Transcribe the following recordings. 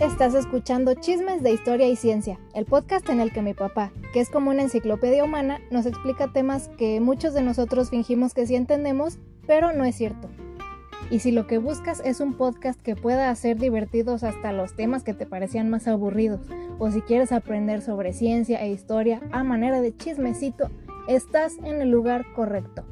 Estás escuchando Chismes de Historia y Ciencia, el podcast en el que mi papá, que es como una enciclopedia humana, nos explica temas que muchos de nosotros fingimos que sí entendemos, pero no es cierto. Y si lo que buscas es un podcast que pueda hacer divertidos hasta los temas que te parecían más aburridos, o si quieres aprender sobre ciencia e historia a manera de chismecito, estás en el lugar correcto.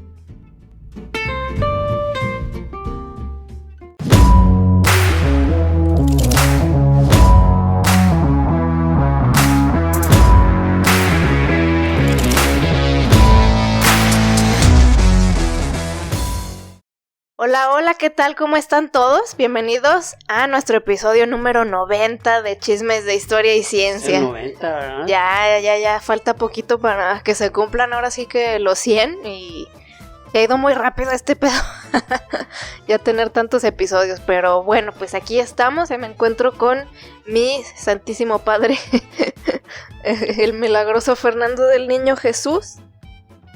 Hola, ¿qué tal? ¿Cómo están todos? Bienvenidos a nuestro episodio número 90 de Chismes de Historia y Ciencia. El 90, ¿verdad? Ya, falta poquito para que se cumplan ahora sí que los 100 y ha ido muy rápido este pedo, ya tener tantos episodios, pero bueno, pues aquí estamos, me encuentro con mi Santísimo Padre, el milagroso Fernando del Niño Jesús.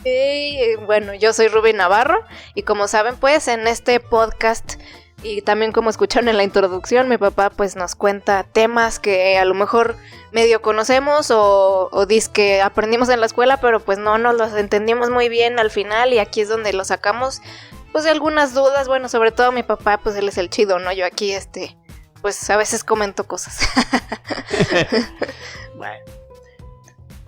Y bueno, yo soy Ruby Navarro y como saben pues en este podcast y también como escucharon en la introducción, mi papá pues nos cuenta temas que a lo mejor medio conocemos o que aprendimos en la escuela, pero pues no nos los entendimos muy bien al final y aquí es donde lo sacamos pues de algunas dudas. Bueno, sobre todo mi papá pues él es el chido, ¿no? Yo aquí pues a veces comento cosas. Bueno.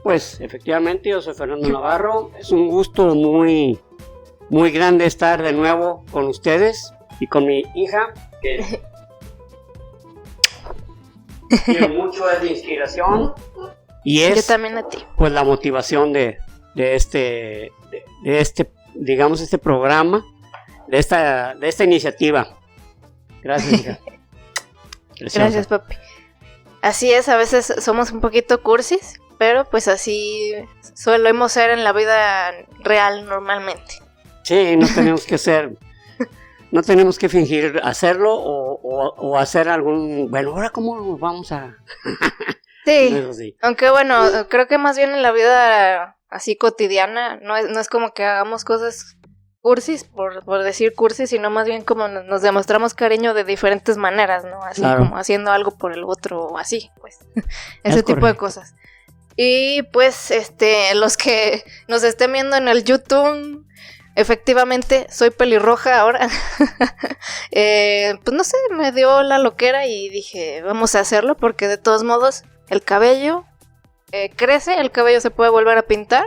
Pues efectivamente yo soy Fernando Navarro, es un gusto muy grande estar de nuevo con ustedes y con mi hija, que quiero mucho, es de inspiración y es yo también a ti. Pues la motivación de este digamos este programa, de esta iniciativa. Gracias, hija. Gracias, papi. Así es, a veces somos un poquito cursis, pero pues así solemos ser en la vida real normalmente. Sí, no tenemos que fingir hacerlo o hacer algún... Bueno, ahora cómo vamos a... Sí, aunque bueno, creo que más bien en la vida así cotidiana no es como que hagamos cosas cursis, por decir cursis, sino más bien como nos demostramos cariño de diferentes maneras, ¿no? Así claro. Como haciendo algo por el otro o así, pues, ese tipo correcto. De cosas. Y pues, los que nos estén viendo en el YouTube, efectivamente, soy pelirroja ahora. Pues no sé, me dio la loquera y dije, vamos a hacerlo porque de todos modos el cabello crece, el cabello se puede volver a pintar.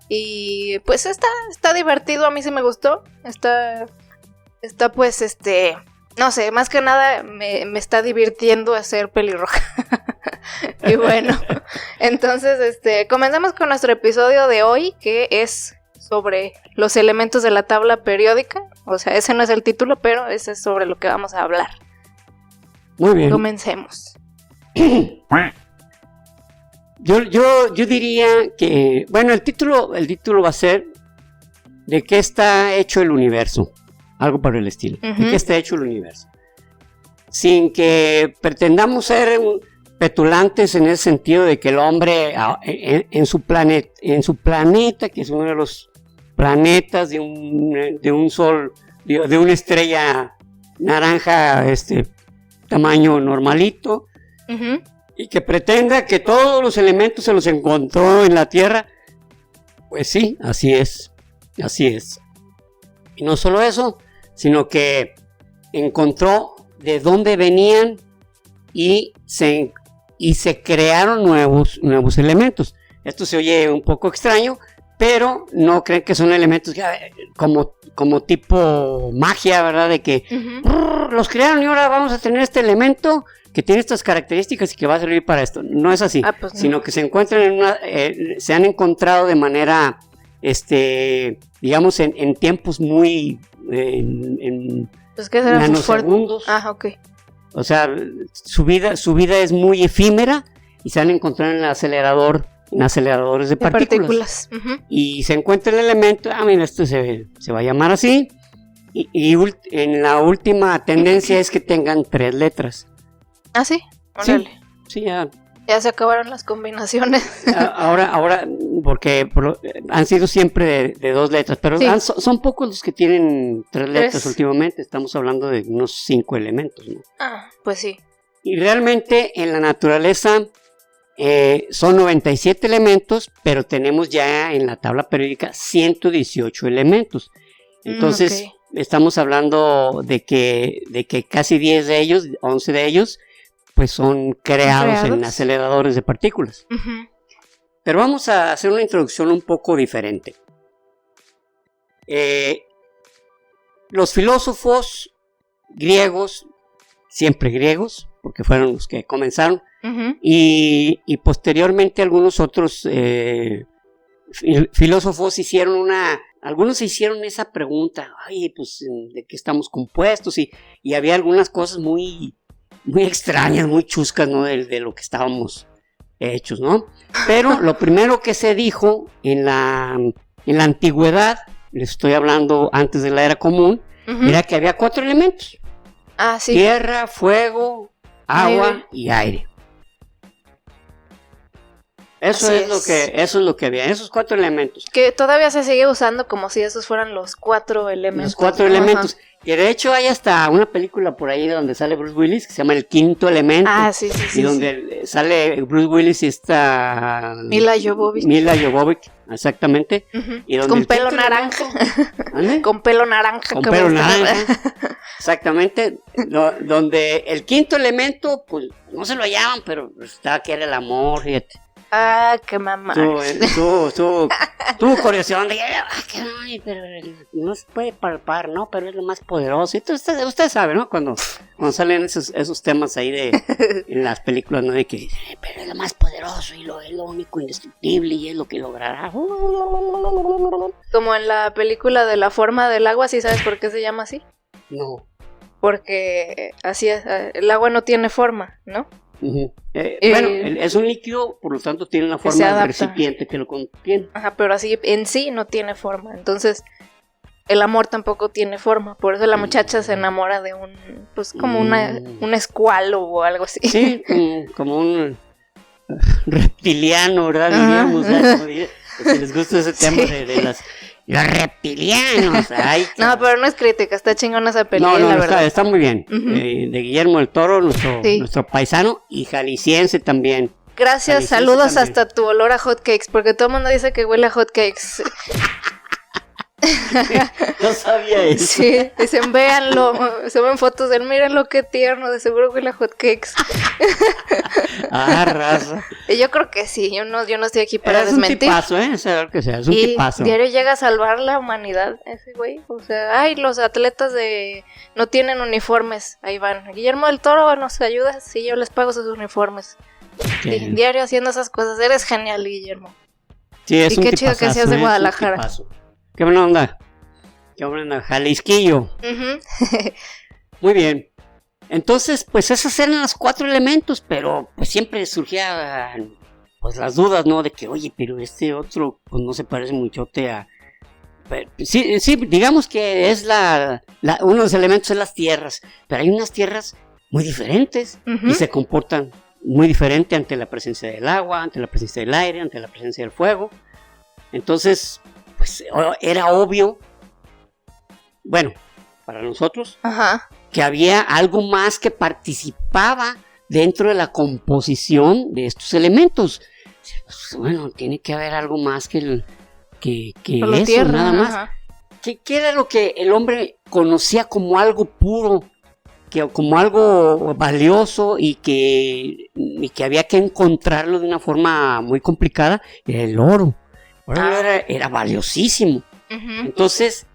Y pues está divertido, a mí sí me gustó. Está pues, no sé, más que nada me está divirtiendo hacer pelirroja. Y bueno, entonces comenzamos con nuestro episodio de hoy, que es sobre los elementos de la tabla periódica. O sea, ese no es el título, pero ese es sobre lo que vamos a hablar. Muy bien. Comencemos. Yo diría que, bueno, el título va a ser ¿de qué está hecho el universo? Algo por el estilo. Uh-huh. ¿De qué está hecho el universo? Sin que pretendamos ser petulantes en ese sentido de que el hombre en su planeta, que es uno de los planetas de un sol, de una estrella naranja, tamaño normalito, uh-huh. Y que pretenda que todos los elementos se los encontró en la Tierra, pues sí, así es. Y no solo eso, sino que encontró de dónde venían y se crearon nuevos elementos. Esto se oye un poco extraño, pero no creen que son elementos como tipo magia, ¿verdad? De que uh-huh. Los crearon y ahora vamos a tener este elemento que tiene estas características y que va a servir para esto. No es así, pues no. Sino que se encuentran se han encontrado de manera, digamos, en tiempos muy... pues que serán nanosegundos. Ok. O sea, su vida es muy efímera y se han encontrado en aceleradores de partículas. Uh-huh. Y se encuentra el elemento, mira, esto se va a llamar así. Y en la última tendencia es que tengan 3 letras. ¿Ah, sí? Órale. Sí, ya. Ya se acabaron las combinaciones. Ahora porque han sido siempre de 2 letras, pero sí. Son pocos los que tienen 3 letras últimamente. Estamos hablando de unos 5 elementos, ¿no? Pues sí. Y realmente en la naturaleza son 97 elementos, pero tenemos ya en la tabla periódica 118 elementos. Entonces, estamos hablando de que casi 10 de ellos, 11 de ellos, pues son creados en aceleradores de partículas. Uh-huh. Pero vamos a hacer una introducción un poco diferente. Los filósofos griegos, siempre griegos, porque fueron los que comenzaron, uh-huh. y posteriormente algunos otros filósofos algunos hicieron esa pregunta, ay, pues, ¿de qué estamos compuestos? Y había algunas cosas muy extrañas, muy chuscas, ¿no? De lo que estábamos hechos, ¿no? Pero lo primero que se dijo en la antigüedad, les estoy hablando antes de la era común, uh-huh. era que había 4 elementos. Ah, sí. Tierra, fuego, agua y aire. Eso es lo que había, esos 4 elementos. Que todavía se sigue usando como si esos fueran los 4 elementos. Los 4 elementos. Y de hecho hay hasta una película por ahí donde sale Bruce Willis que se llama El Quinto Elemento. Ah, sí. Y donde sale Bruce Willis y está Mila Jovovich, exactamente. Uh-huh. Y donde con pelo naranja. Con pelo naranja. Con pelo naranja. Exactamente. Donde el quinto elemento, pues no se lo hallaban, pero estaba que era el amor, fíjate. Ah, qué mamá. Tuvo curiosidad de pero no se puede palpar, ¿no? Pero es lo más poderoso. Entonces, usted sabe, ¿no? Cuando salen esos temas ahí en las películas, ¿no? De que, pero es lo más poderoso y es lo único indestructible y es lo que logrará. Como en la película de La Forma del Agua, ¿sí sabes por qué se llama así? No. Porque así es, el agua no tiene forma, ¿no? Uh-huh. Bueno, es un líquido, por lo tanto tiene la forma del recipiente que lo contiene. Ajá, pero así en sí no tiene forma. Entonces, el amor tampoco tiene forma. Por eso la muchacha se enamora de un escualo o algo así. Sí, como un reptiliano, ¿verdad? Diríamos, si les gusta ese tema de los reptilianos. Ay, no, pero no es crítica, está chingona esa película, la verdad. Está muy bien. Uh-huh. De Guillermo del Toro, nuestro paisano y jalisciense también. Gracias, saludos también. Hasta tu olor a hotcakes, porque todo el mundo dice que huele a hotcakes. No sabía eso. Sí, dicen, véanlo, suben fotos de él, mírenlo qué tierno, de seguro huele a hotcakes. Raza. Y yo creo que sí, yo no estoy aquí para desmentir. Es un tipazo, saber que sea, es un tipazo. Diario llega a salvar la humanidad ese güey, o sea, los atletas no tienen uniformes, ahí van. Guillermo del Toro nos ayuda, sí, yo les pago sus uniformes. Sí, diario haciendo esas cosas, eres genial, Guillermo. Sí, es y qué chido que seas de Guadalajara. Qué buena onda. Jalisquillo. Uh-huh. Muy bien. Entonces, pues esos eran los 4 elementos, pero pues siempre surgían pues las dudas, ¿no? De que, oye, pero este otro pues no se parece muchote a... Sí, digamos que es uno de los elementos es las tierras, pero hay unas tierras muy diferentes, uh-huh. y se comportan muy diferente ante la presencia del agua, ante la presencia del aire, ante la presencia del fuego. Entonces, pues era obvio, bueno, para nosotros, ajá. que había algo más que participaba dentro de la composición de estos elementos. Pues, bueno, tiene que haber algo más que eso, tierra, nada más. ¿Qué era lo que el hombre conocía como algo puro, como algo valioso y que había que encontrarlo de una forma muy complicada? Era el oro. Era valiosísimo. Uh-huh. Entonces,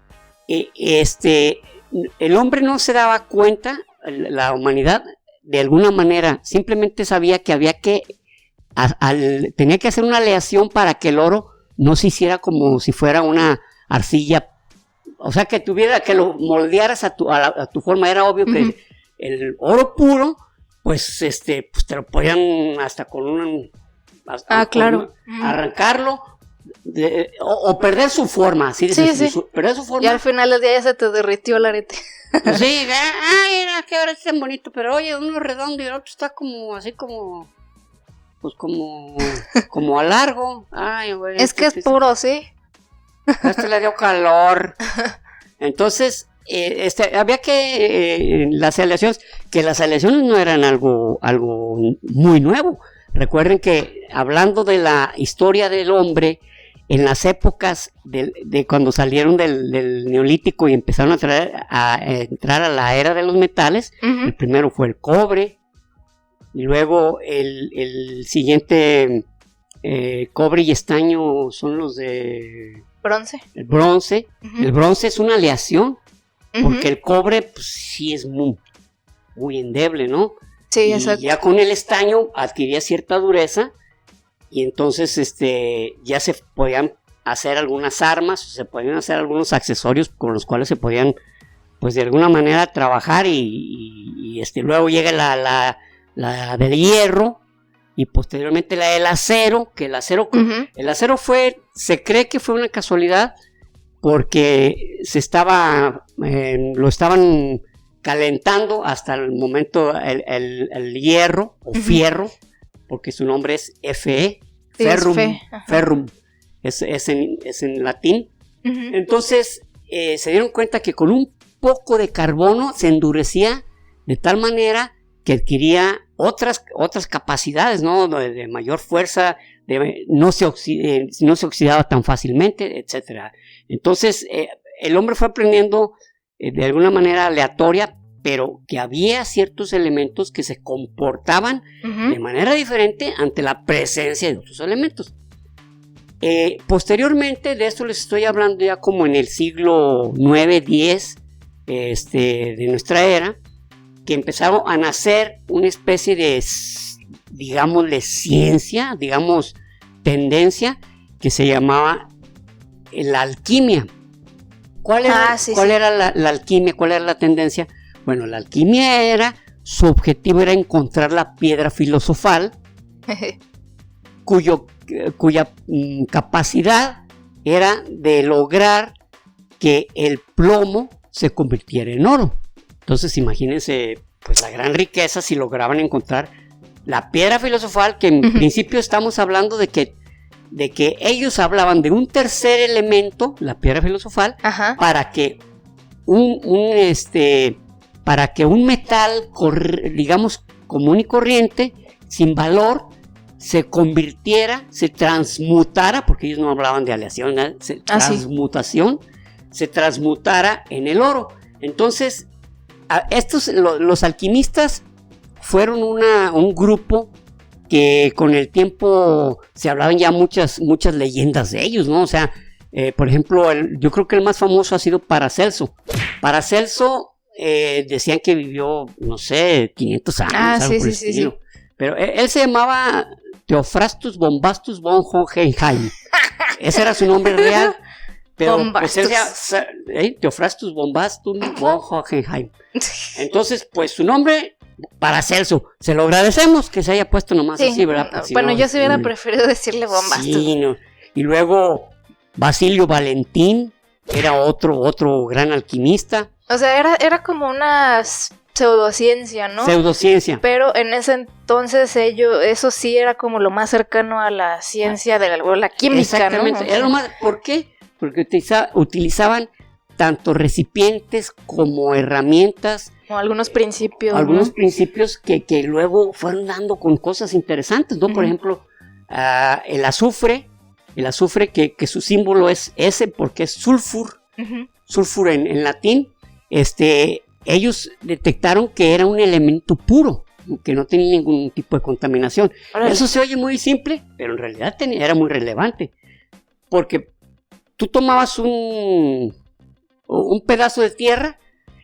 el hombre no se daba cuenta, la humanidad, de alguna manera, simplemente sabía que tenía que hacer una aleación para que el oro no se hiciera como si fuera una arcilla, o sea, que lo moldearas a tu forma. Era obvio, uh-huh. que el oro puro, pues, pues te lo podían hasta con claro. arrancarlo. O perder su forma, así de sí. Perder su forma. Y al final del día ya se te derritió el arete. Pues sí, mira, que ahora es tan bonito, pero oye, uno redondo y el otro está como así como a largo. Ay, güey. Es que es puro, sí. Este le dio calor. Entonces, había que las aleaciones no eran algo muy nuevo. Recuerden que hablando de la historia del hombre, en las épocas de cuando salieron del Neolítico y empezaron a entrar a la era de los metales, el primero fue el cobre, y luego el siguiente, cobre y estaño son los de... Bronce. El bronce. El bronce es una aleación, porque el cobre pues, sí es muy endeble, ¿no? Sí, y exacto. ya con el estaño adquiría cierta dureza, y entonces ya se podían hacer algunas armas, se podían hacer algunos accesorios con los cuales se podían, pues de alguna manera trabajar, y luego llega la del hierro, y posteriormente la del acero, que el acero se cree que fue una casualidad, porque lo estaban calentando hasta el momento el hierro o fierro, porque su nombre es Fe, sí, ferrum, es en latín. Entonces se dieron cuenta que con un poco de carbono se endurecía de tal manera que adquiría otras capacidades, ¿no? De mayor fuerza, no se oxidaba tan fácilmente, etcétera. Entonces el hombre fue aprendiendo de alguna manera aleatoria, pero que había ciertos elementos que se comportaban de manera diferente ante la presencia de otros elementos. Posteriormente, de esto les estoy hablando ya como en el siglo 9, 10 de nuestra era, que empezaron a nacer una especie de, digamos, de ciencia, digamos, tendencia, que se llamaba la alquimia. ¿Cuál era la alquimia? ¿Cuál era la tendencia? Bueno, la alquimia su objetivo era encontrar la piedra filosofal, cuya capacidad era de lograr que el plomo se convirtiera en oro. Entonces imagínense pues la gran riqueza si lograban encontrar la piedra filosofal, que en principio estamos hablando de que ellos hablaban de un tercer elemento, la piedra filosofal, para que un metal, digamos, común y corriente, sin valor, se convirtiera, se transmutara, porque ellos no hablaban de aleación, transmutación, se transmutara en el oro. Entonces, los alquimistas fueron un grupo que con el tiempo se hablaban ya muchas leyendas de ellos, ¿no? O sea, por ejemplo, yo creo que el más famoso ha sido Paracelso. Paracelso decían que vivió, no sé, 500 años, algo por el estilo. Pero él se llamaba Theophrastus Bombastus von Hohenheim. Ese era su nombre real. Pero pues él Theophrastus Bombastus von Hohenheim. Entonces, pues su nombre, Paracelso. Se lo agradecemos que se haya puesto nomás así, ¿verdad? Bueno, yo sí hubiera preferido decirle Bombastus. Sí, no. Y luego Basilio Valentín era otro gran alquimista. O sea, era como una pseudociencia, ¿no? Pseudociencia. Pero en ese entonces eso sí era como lo más cercano a la ciencia de la química, exactamente, ¿no? Era lo más, ¿por qué? Porque utilizaban tanto recipientes como herramientas. O algunos principios. Algunos principios que luego fueron dando con cosas interesantes, ¿no? Por ejemplo, el azufre que su símbolo es S porque es sulfur, sulfur en latín. Ellos detectaron que era un elemento puro, que no tenía ningún tipo de contaminación. Eso se oye muy simple, pero en realidad era muy relevante, porque tú tomabas un pedazo de tierra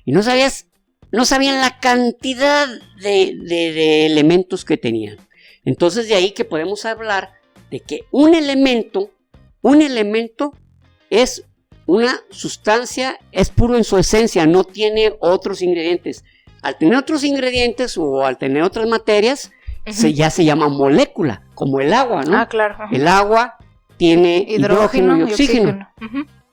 y no sabían la cantidad de elementos que tenían. Entonces de ahí que podemos hablar de que un elemento es una sustancia, es puro en su esencia, no tiene otros ingredientes. Al tener otros ingredientes o al tener otras materias, ya se llama molécula, como el agua, ¿no? Claro. El agua tiene hidrógeno y oxígeno.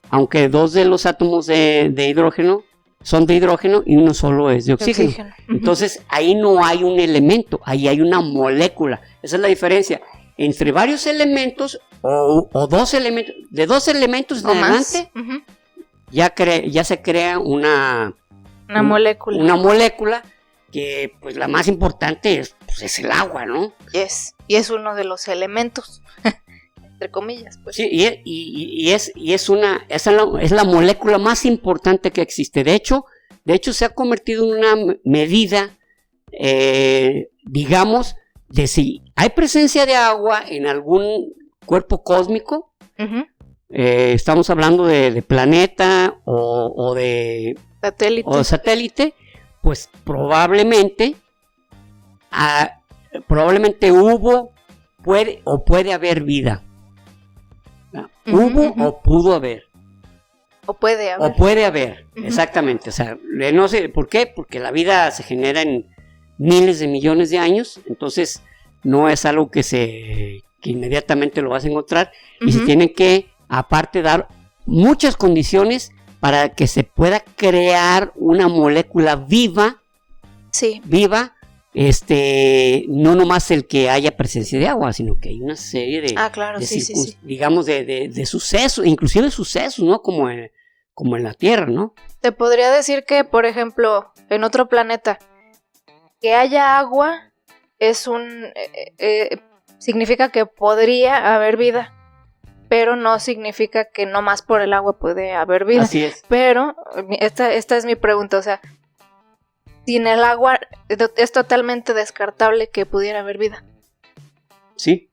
Aunque dos de los átomos de hidrógeno son de hidrógeno y uno solo es de oxígeno. Entonces ahí no hay un elemento, ahí hay una molécula. Esa es la diferencia entre varios elementos o dos elementos. De dos elementos en adelante ya se crea una molécula. Una molécula que, pues, la más importante es el agua, ¿no? Y es uno de los elementos, entre comillas, pues. Sí, es la molécula más importante que existe. De hecho, se ha convertido en una medida, digamos, de si hay presencia de agua en algún cuerpo cósmico. Uh-huh. Estamos hablando de planeta o de satélite, pues probablemente puede haber vida. Hubo o pudo haber. O puede haber. O puede haber, exactamente. O sea, no sé por qué, porque la vida se genera en miles de millones de años, entonces no es algo que inmediatamente lo vas a encontrar, y se tienen que, aparte, dar muchas condiciones para que se pueda crear una molécula viva. Sí. Viva, no nomás el que haya presencia de agua, sino que hay una serie de, digamos, de sucesos, inclusive sucesos, ¿no? Como en la Tierra, ¿no? Te podría decir que, por ejemplo, en otro planeta, que haya agua significa que podría haber vida, pero no significa que nomás por el agua puede haber vida. Así es. Pero esta es mi pregunta, o sea, sin el agua es totalmente descartable que pudiera haber vida. Sí.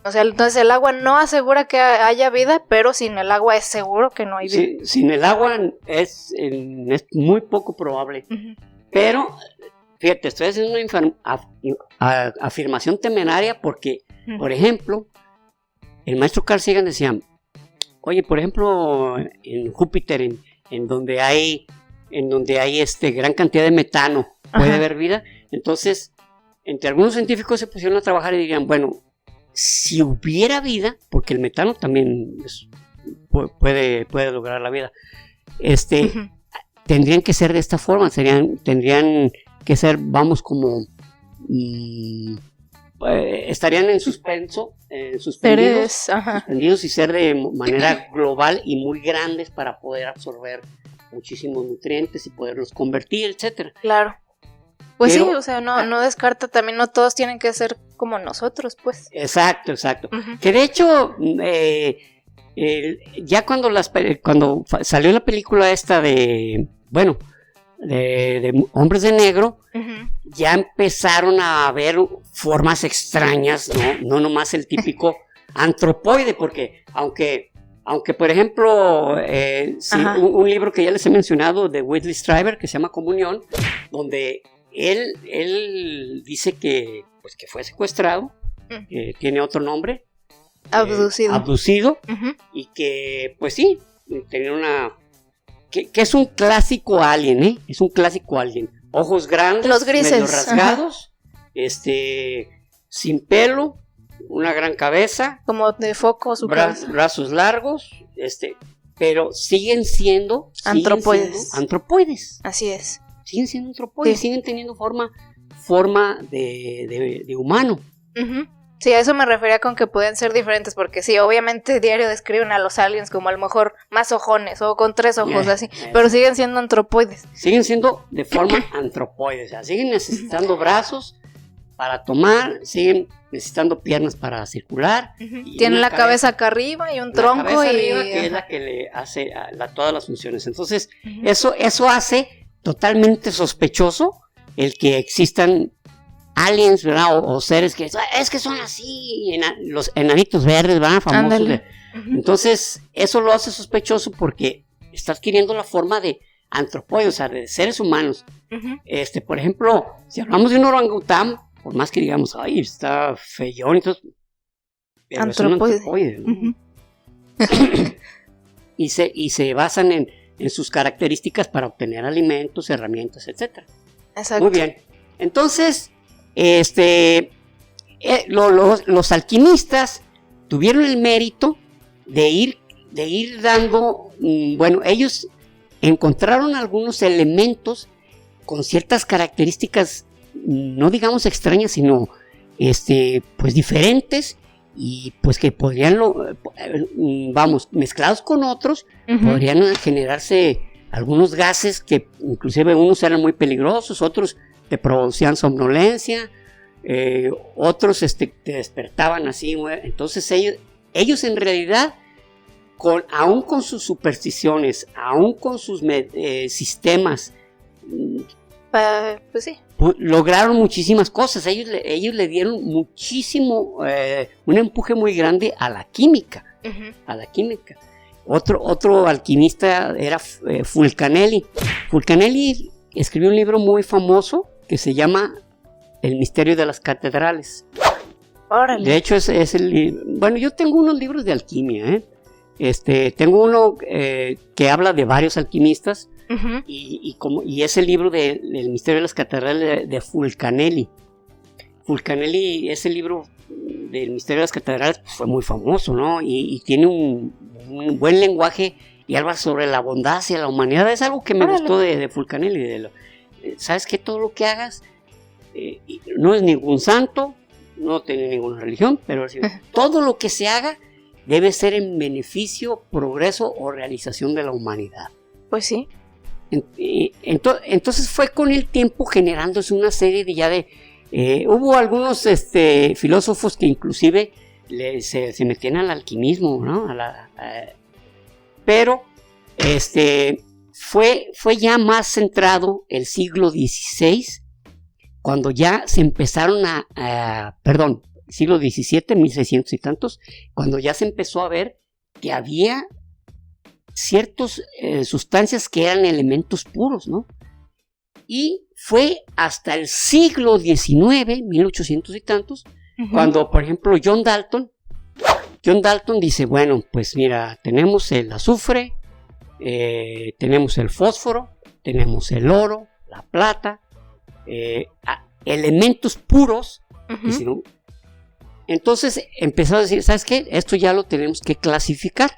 O sea, entonces el agua no asegura que haya vida, pero sin el agua es seguro que no hay vida. Sí, sin el agua es muy poco probable. Uh-huh. Pero, fíjate, estoy haciendo una afirmación temeraria porque, por ejemplo, el maestro Carl Sagan decía, oye, por ejemplo, en Júpiter, en donde hay gran cantidad de metano, ¿puede haber vida? Entonces, entre algunos científicos se pusieron a trabajar y dirían, bueno, si hubiera vida, porque el metano también puede lograr la vida, tendrían que ser de esta forma, tendrían que ser, vamos, como estarían en suspendidos y ser de manera global y muy grandes para poder absorber muchísimos nutrientes y poderlos convertir, etcétera. Claro. Pues pero, sí, o sea, no descarta, también no todos tienen que ser como nosotros, pues. Exacto. Uh-huh. Que de hecho, ya cuando salió la película esta de Hombres de Negro, uh-huh, ya empezaron a ver formas extrañas, no nomás el típico antropoide, porque aunque por ejemplo, un libro que ya les he mencionado de Whitley Strieber que se llama Comunión, donde él dice que fue secuestrado, que tiene otro nombre, abducido, uh-huh, y que pues sí, tenía que es un clásico alien, es un clásico alien, ojos grandes, los grises, medio rasgados, sin pelo, una gran cabeza, como de foco, su brazos largos, pero siguen siendo antropoides. Así es. Siguen siendo antropoides, sí, siguen teniendo forma de humano. Uh-huh. Sí, a eso me refería con que pueden ser diferentes, porque sí, obviamente diario describen a los aliens como a lo mejor más ojones o con 3 ojos, así, pero siguen siendo antropoides. Siguen siendo de forma antropoides, o sea, siguen necesitando brazos para tomar, siguen necesitando piernas para circular. Uh-huh. Tienen la cabeza acá arriba y un tronco arriba, que es la que le hace todas las funciones. Entonces, uh-huh, eso hace totalmente sospechoso el que existan aliens, ¿verdad? O seres que es que son así, los enanitos verdes, ¿verdad? Famosos. Uh-huh. Entonces, eso lo hace sospechoso porque está adquiriendo la forma de antropoides, o sea, de seres humanos. Uh-huh. Por ejemplo, si hablamos de un orangután, por más que digamos, ay, está feyón, entonces, pero es un antropoide, ¿no? Uh-huh. y se basan en sus características para obtener alimentos, herramientas, etcétera. Exacto. Muy bien. Entonces, los alquimistas tuvieron el mérito de ir dando, ellos encontraron algunos elementos con ciertas características, no digamos extrañas, sino pues diferentes, y pues que podrían, mezclados con otros, podrían generarse algunos gases que inclusive unos eran muy peligrosos, otros te producían somnolencia, otros te despertaban así. Entonces ellos en realidad, aún con sus supersticiones, aún con sus sistemas, pues sí, lograron muchísimas cosas. Ellos le dieron muchísimo, un empuje muy grande a la química. Otro alquimista era Fulcanelli. Fulcanelli escribió un libro muy famoso que se llama El misterio de las catedrales. Órale. De hecho, es el libro. Bueno, yo tengo unos libros de alquimia, tengo uno que habla de varios alquimistas, y es el libro del misterio de las catedrales de Fulcanelli. Fulcanelli, ese libro del misterio de las catedrales, pues, fue muy famoso, ¿no? Y tiene un buen lenguaje y habla sobre la bondad hacia la humanidad. Es algo que me gustó de Fulcanelli. ¿Sabes qué? Todo lo que hagas, no es ningún santo, no tiene ninguna religión, pero todo lo que se haga debe ser en beneficio, progreso o realización de la humanidad. Pues sí. Entonces fue con el tiempo generándose una serie hubo algunos filósofos que inclusive se metían al alquimismo, ¿no? Pero fue ya más centrado el siglo XVI, cuando ya se empezaron siglo XVII, 1600 y tantos, cuando ya se empezó a ver que había ciertas sustancias que eran elementos puros, ¿no? Y fue hasta el siglo XIX, 1800 y tantos, cuando, por ejemplo, John Dalton dice, bueno, pues mira, tenemos el azufre, tenemos el fósforo, tenemos el oro, la plata, elementos puros. Entonces empezó a decir, ¿sabes qué? Esto ya lo tenemos que clasificar.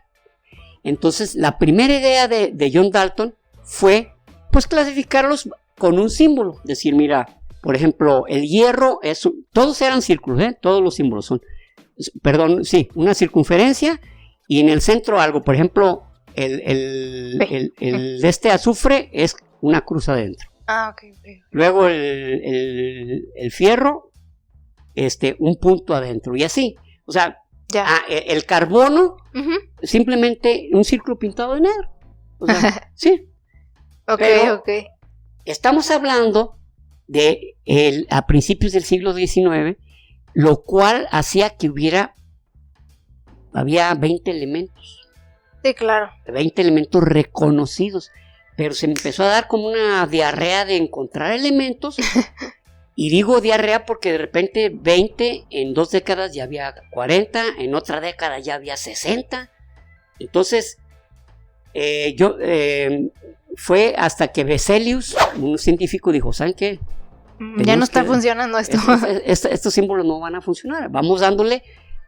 Entonces la primera idea de John Dalton fue pues clasificarlos con un símbolo. Decir, mira, por ejemplo, el hierro todos eran círculos, todos los símbolos son, una circunferencia y en el centro algo. Por ejemplo, el azufre es una cruz adentro. Ok. Luego el fierro, un punto adentro y así. O sea, el carbono, simplemente un círculo pintado de negro. O sea, sí. Ok. Estamos hablando a principios del siglo XIX, lo cual hacía que había 20 elementos. Sí, claro. 20 elementos reconocidos. Pero se me empezó a dar como una diarrea de encontrar elementos. Y digo diarrea porque de repente 20, en 2 décadas ya había 40, en otra década ya había 60. Entonces, fue hasta que Vesalius, un científico, dijo, ¿saben qué? Ya no está funcionando esto. Estos símbolos no van a funcionar. Vamos dándole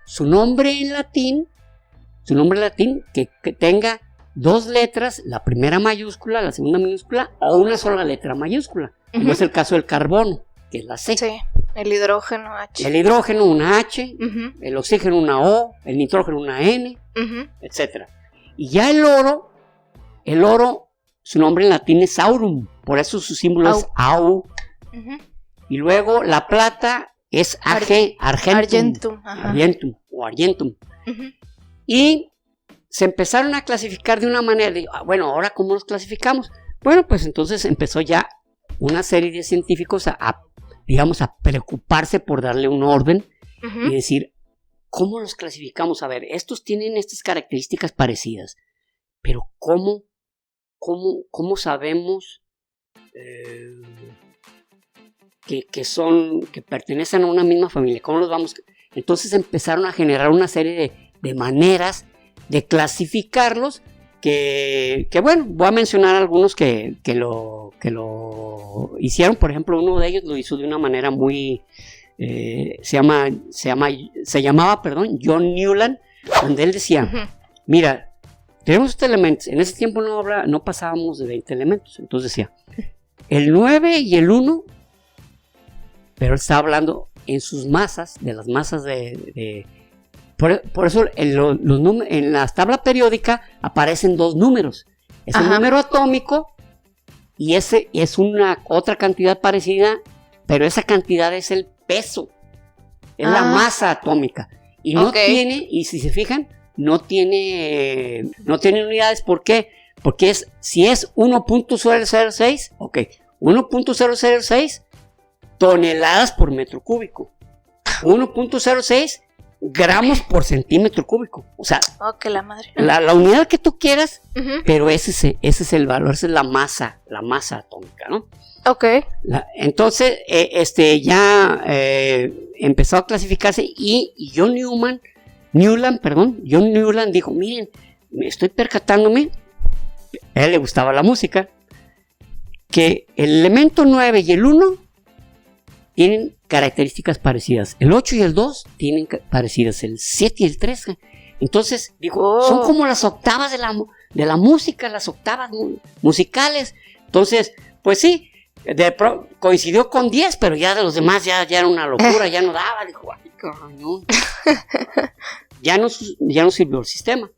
su nombre en latín que tenga 2 letras, la primera mayúscula, la segunda minúscula, o una sola letra mayúscula. Como es el caso del carbono, que es la C. Sí, el hidrógeno H. El hidrógeno una H, el oxígeno una O, el nitrógeno una N, etc. Y ya el oro, su nombre en latín es aurum, por eso su símbolo es Au. Y luego la plata es Ag, argentum. Y se empezaron a clasificar de una manera, bueno, ahora ¿cómo los clasificamos? Bueno, pues entonces empezó ya una serie de científicos a preocuparse por darle un orden y decir, ¿cómo los clasificamos? A ver, estos tienen estas características parecidas, pero ¿cómo sabemos que pertenecen a una misma familia? ¿Cómo los vamos? Entonces empezaron a generar una serie de maneras de clasificarlos que bueno, voy a mencionar algunos que lo hicieron. Por ejemplo, uno de ellos lo hizo de una manera muy se llamaba John Newland, donde él decía, mira, tenemos estos elementos, en ese tiempo no pasábamos de 20 elementos, entonces decía, el 9 y el 1, pero él estaba hablando en sus masas, de las masas Por eso en la tabla periódica aparecen 2 números. Es el número atómico y ese es una otra cantidad parecida, pero esa cantidad es el peso, es la masa atómica. Y no tiene, y si se fijan, no tiene unidades. ¿Por qué? Porque si es 1.006, 1.006 toneladas por metro cúbico. 1.06 gramos por centímetro cúbico. O sea, la madre. La unidad que tú quieras, pero ese es el valor, esa es la masa atómica, ¿no? Entonces, ya empezó a clasificarse y John Newland dijo, miren, me estoy percatándome, a él le gustaba la música, que el elemento 9 y el 1 tienen características parecidas. El 8 y el 2 tienen parecidas. El 7 y el 3. Entonces, dijo, son como las octavas de la música, las octavas musicales. Entonces, pues sí, coincidió con 10, pero ya de los demás ya era una locura, ya no daba. Dijo, ay, cabrón. Ya no sirvió el sistema.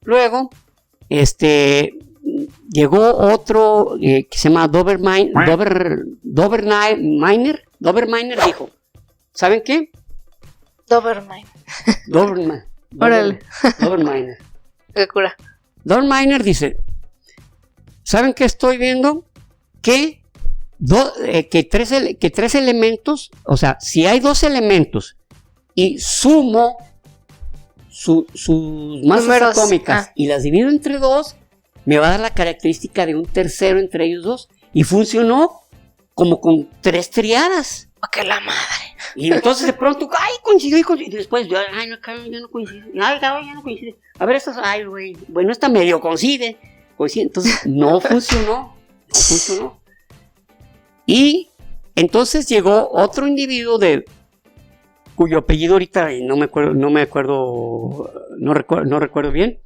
Luego, llegó otro que se llama Doberminer dijo, ¿saben qué? Doberminer. Doberminer. Qué cura. Doberminer dice, ¿saben qué estoy viendo? Que 3 elementos, o sea, si hay 2 elementos y sumo sus masas atómicas y las divido entre 2, me va a dar la característica de un tercero entre ellos 2. Y funcionó como con 3 triadas. ¡Qué la madre! Y entonces de pronto, coincidió. Y después, ya no coincide. Ya no coincide. A ver, bueno, esta medio coincide. Entonces, no funcionó. Y entonces llegó otro individuo cuyo apellido ahorita no recuerdo bien.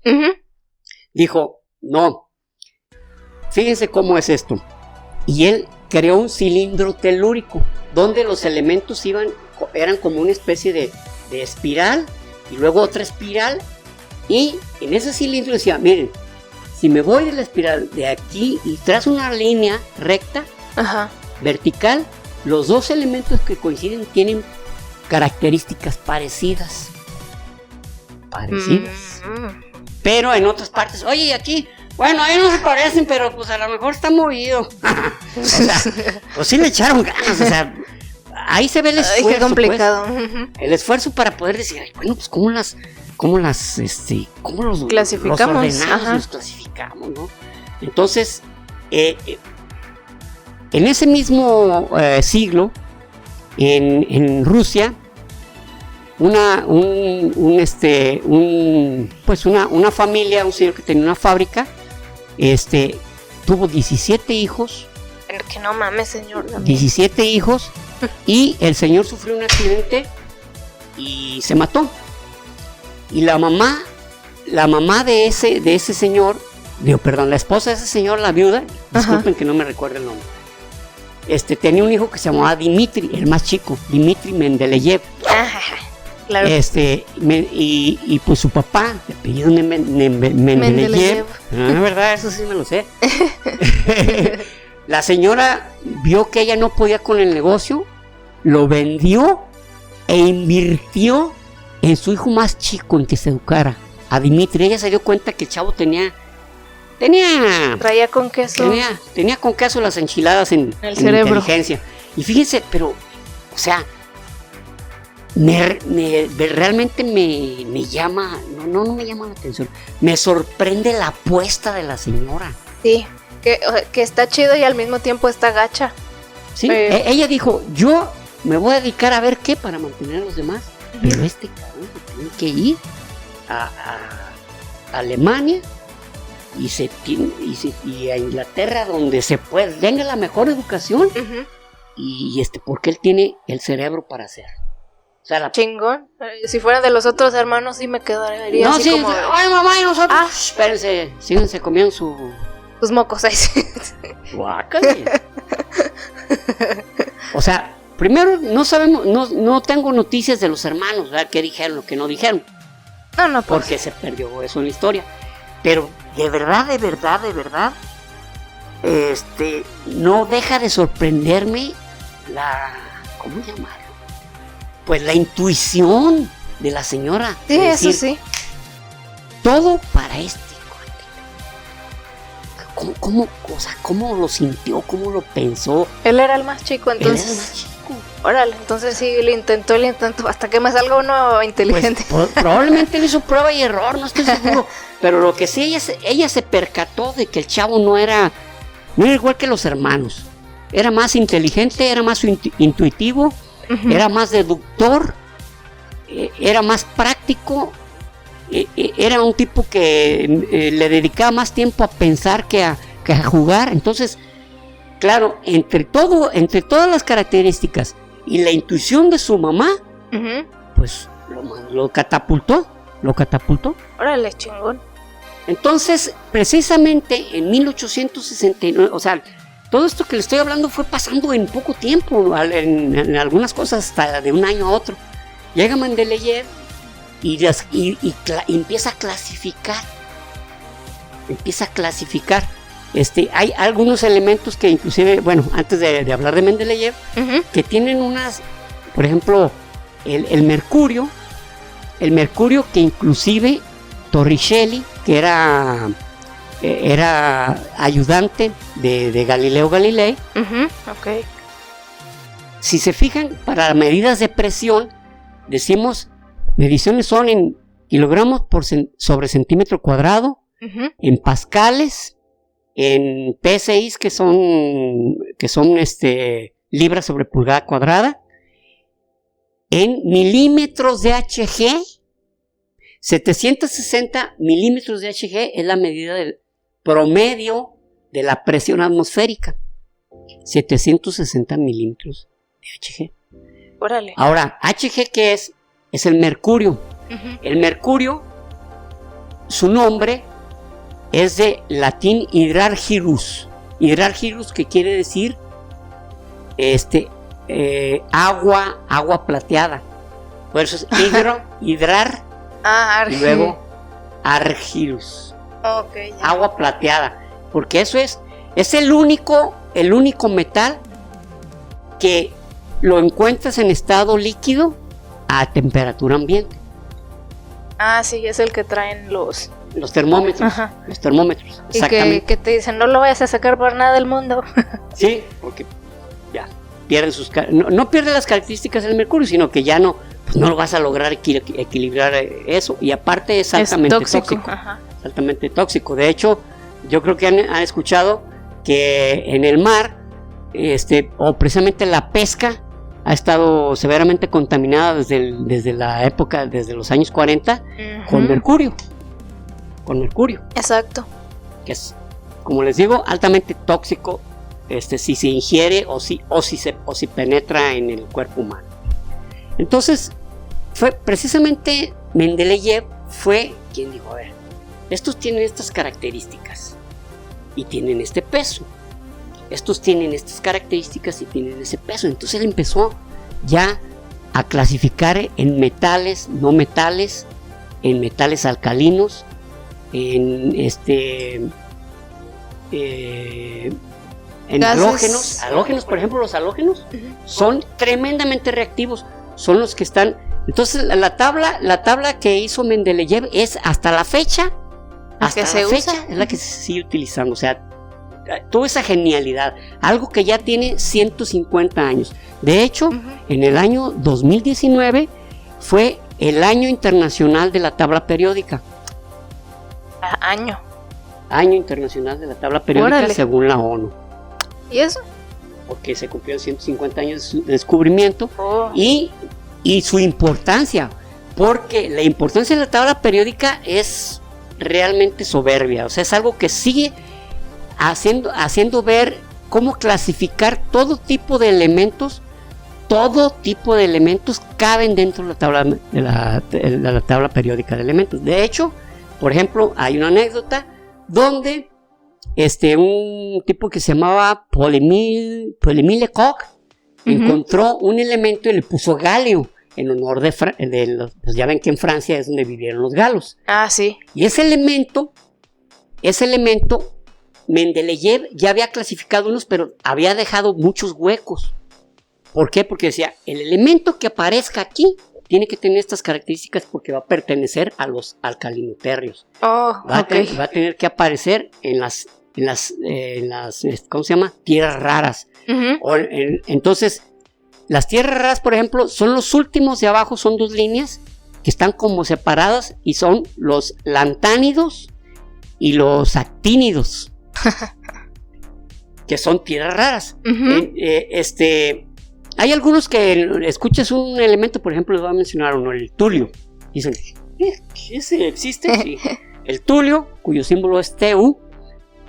Dijo, no, fíjense cómo es esto. Y él creó un cilindro telúrico donde los elementos eran como una especie de espiral y luego otra espiral, y en ese cilindro decía, miren, si me voy de la espiral de aquí y trazo una línea recta, vertical, los 2 elementos que coinciden tienen características parecidas. Pero en otras partes, oye, aquí, bueno, ahí no se parecen, pero pues a lo mejor está movido. O sea, pues sí le echaron ganas, o sea, ahí se ve el esfuerzo. Qué complicado. Pues, el esfuerzo para poder decir, bueno, pues cómo los clasificamos, los ordenamos, los clasificamos, ¿no? Entonces, en ese mismo siglo, en Rusia, una familia, un señor que tenía una fábrica, tuvo 17 hijos. Pero que no mames, señor. 17 hijos, y el señor sufrió un accidente y se mató. Y la mamá de ese señor, la esposa de ese señor, la viuda, disculpen que no me recuerdo el nombre, tenía un hijo que se llamaba Dmitri, el más chico, Dmitri Mendeleev. Claro. Y pues su papá, de apellido Mendeleev. ¿Verdad? Eso sí me lo sé. La señora vio que ella no podía con el negocio, lo vendió e invirtió en su hijo más chico, en que se educara, a Dmitri. Ella se dio cuenta que el chavo traía con queso. Tenía con queso las enchiladas en cerebro. Inteligencia. Y fíjense, pero, o sea, realmente me llama, no me llama la atención, me sorprende la apuesta de la señora. Sí, que está chido y al mismo tiempo está gacha. Sí, ella dijo, yo me voy a dedicar a ver qué para mantener a los demás, pero cabrón tiene que ir a Alemania y a Inglaterra, donde se tenga la mejor educación, y porque él tiene el cerebro para hacer. O sea, chingón. Si fuera de los otros hermanos, sí me quedaría no, así sí, como... ay, mamá, y nosotros... espérense, síganse comiendo sus mocos ahí. Guácale. O sea, primero no sabemos, no tengo noticias de los hermanos, ¿verdad? ¿Qué dijeron, lo que no dijeron? No, pues. Porque se perdió eso en la historia. Pero de verdad, no deja de sorprenderme ¿cómo llamarlo? Pues la intuición de la señora. Sí, decir, eso sí. Todo para este cuate. ¿Cómo lo sintió? ¿Cómo lo pensó? Él era el más chico, entonces. Él era el más chico. Órale, entonces sí, le intentó, hasta que me salga uno inteligente. Pues, probablemente le hizo prueba y error, no estoy seguro. Pero lo que sí, ella se percató de que el chavo no era igual que los hermanos. Era más inteligente, era más intuitivo, era más deductor, era más práctico. Era un tipo que le dedicaba más tiempo a pensar que a jugar. Entonces, claro, entre todas las características y la intuición de su mamá, pues lo catapultó. Órale, chingón. Entonces, precisamente en 1869, o sea, todo esto que le estoy hablando fue pasando en poco tiempo, en algunas cosas hasta de un año a otro. Llega Mendeleev y empieza a clasificar. Hay algunos elementos que inclusive, bueno, antes de hablar de Mendeleev, que tienen por ejemplo, el mercurio que inclusive Torricelli, que era ayudante de Galileo Galilei, okay. Si se fijan, para medidas de presión, decimos, mediciones son en kilogramos sobre centímetro cuadrado, en pascales, en PSIs que son libras sobre pulgada cuadrada, en milímetros de Hg. 760 milímetros de Hg es la medida del promedio de la presión atmosférica. 760 milímetros de Hg. Órale. Ahora, Hg, ¿qué es? Es el mercurio. El mercurio, su nombre es de latín hydrargyrus. Hydrargyrus, que quiere decir agua plateada. Por eso es hidrar y luego argyrus. Okay, agua plateada. Porque eso es el único metal que lo encuentras en estado líquido a temperatura ambiente. Sí, es el que traen los termómetros. Los termómetros, exactamente. Y que te dicen, no lo vayas a sacar por nada del mundo. Sí, porque ya pierde no pierde las características del mercurio, sino que ya no lo vas a lograr equilibrar eso. Y aparte es altamente tóxico. Altamente tóxico. De hecho, yo creo que han escuchado que en el mar, o precisamente la pesca, ha estado severamente contaminada desde la época, desde los años 40, con mercurio. Exacto. Que es, como les digo, altamente tóxico, si se ingiere o si penetra en el cuerpo humano. Entonces, fue precisamente Mendeleev fue quien dijo, a ver, estos tienen estas características y tienen este peso. Estos tienen estas características y tienen ese peso. Entonces él empezó ya a clasificar en metales, no metales, en metales alcalinos, en halógenos. Por ejemplo, los halógenos son tremendamente reactivos, son los que están. Entonces la tabla que hizo Mendeleev es hasta la fecha, es la que se sigue utilizando. O sea, toda esa genialidad, algo que ya tiene 150 años. De hecho, en el año 2019 fue el año internacional de la tabla periódica. Año internacional de la tabla periódica. Órale. Según la ONU. ¿Y eso? Porque se cumplieron 150 años de su descubrimiento. Y su importancia, porque la importancia de la tabla periódica es realmente soberbia. O sea, es algo que sigue haciendo ver cómo clasificar todo tipo de elementos caben dentro de la tabla periódica de elementos. De hecho, por ejemplo, hay una anécdota donde un tipo que se llamaba Paul-Émile Lecoq encontró un elemento y le puso galio, en honor pues ya ven que en Francia es donde vivieron los galos. Ah, sí. Y ese elemento, Mendeleev ya había clasificado unos, pero había dejado muchos huecos. ¿Por qué? Porque decía, el elemento que aparezca aquí tiene que tener estas características porque va a pertenecer a los alcalinotérreos. Va a tener que aparecer en las ¿cómo se llama? Tierras raras. Uh-huh. Entonces, las tierras raras, por ejemplo, son los últimos de abajo, son 2 líneas que están como separadas y son los lantánidos y los actínidos, que son tierras raras. Uh-huh. Hay algunos que escuchas un elemento, por ejemplo, les voy a mencionar uno, el tulio. Dicen, ¿ese existe? Sí. El tulio, cuyo símbolo es TU,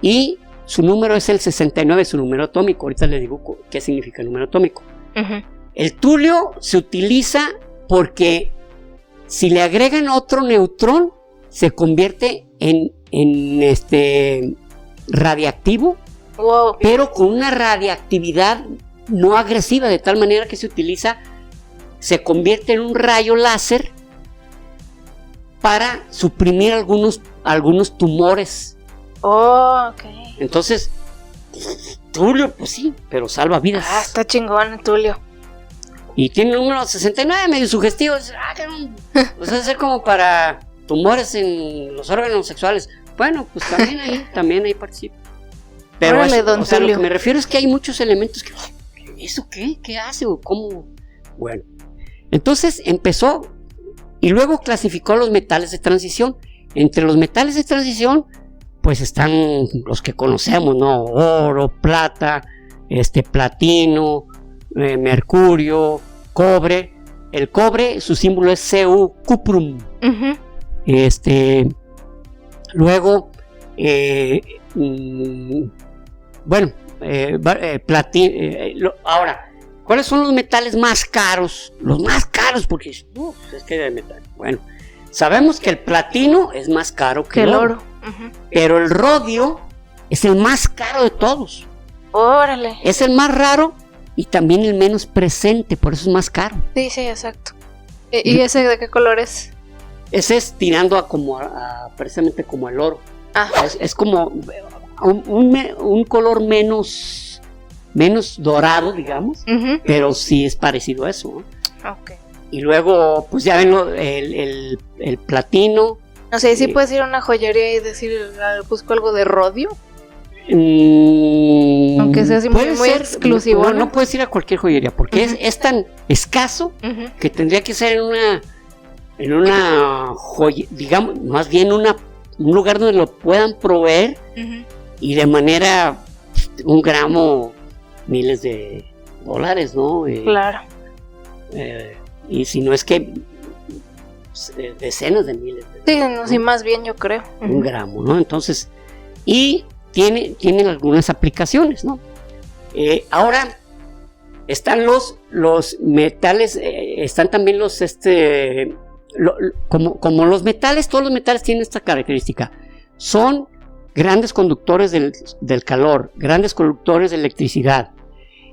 y su número es el 69, su número atómico. Ahorita les digo qué significa el número atómico. Uh-huh. El tulio se utiliza porque si le agregan otro neutrón, se convierte en radiactivo, wow, pero con una radiactividad no agresiva, de tal manera que se convierte en un rayo láser para suprimir algunos tumores. Oh, ok. Entonces, tulio, pues sí, pero salva vidas. Ah, está chingón el tulio. Y tiene el número 69, medio sugestivo. Pues debe ser como para tumores en los órganos sexuales. Bueno, pues también ahí participa. Pero órale, lo que me refiero es que hay muchos elementos que... ¿Eso qué? ¿Qué hace? ¿O cómo? Bueno, entonces empezó y luego clasificó los metales de transición. Entre los metales de transición, pues están los que conocemos, ¿no? Oro, plata, platino, mercurio, cobre. El cobre, su símbolo es Cu, cuprum. Uh-huh. Luego, ahora, ¿cuáles son los metales más caros? Los más caros, porque es que de metal. Bueno, sabemos que el platino es más caro que el oro. Uh-huh. Pero el rodio es el más caro de todos. Órale. Es el más raro y también el menos presente, por eso es más caro. Sí, exacto. ¿Y ese de qué color es? Ese es tirando precisamente como el oro. Ah. Es como un color menos dorado, digamos, uh-huh, pero sí es parecido a eso, ¿no? Okay. Y luego, pues ya ven el platino. O sea, ¿sí puedes ir a una joyería y decir, busco algo de rodio? Aunque sea así muy exclusivo. No puedes ir a cualquier joyería porque uh-huh, es tan escaso, uh-huh, que tendría que ser en una joya, digamos, más bien un lugar donde lo puedan proveer, uh-huh, y de manera 1 gramo, miles de dólares, ¿no? Claro. Y si no es que decenas de miles de dólares. Sí, no, sí, más bien yo creo. 1 gramo, ¿no? Entonces, y tienen algunas aplicaciones, ¿no? Ahora están los metales, están también los como los metales, todos los metales tienen esta característica. Son grandes conductores del calor, grandes conductores de electricidad.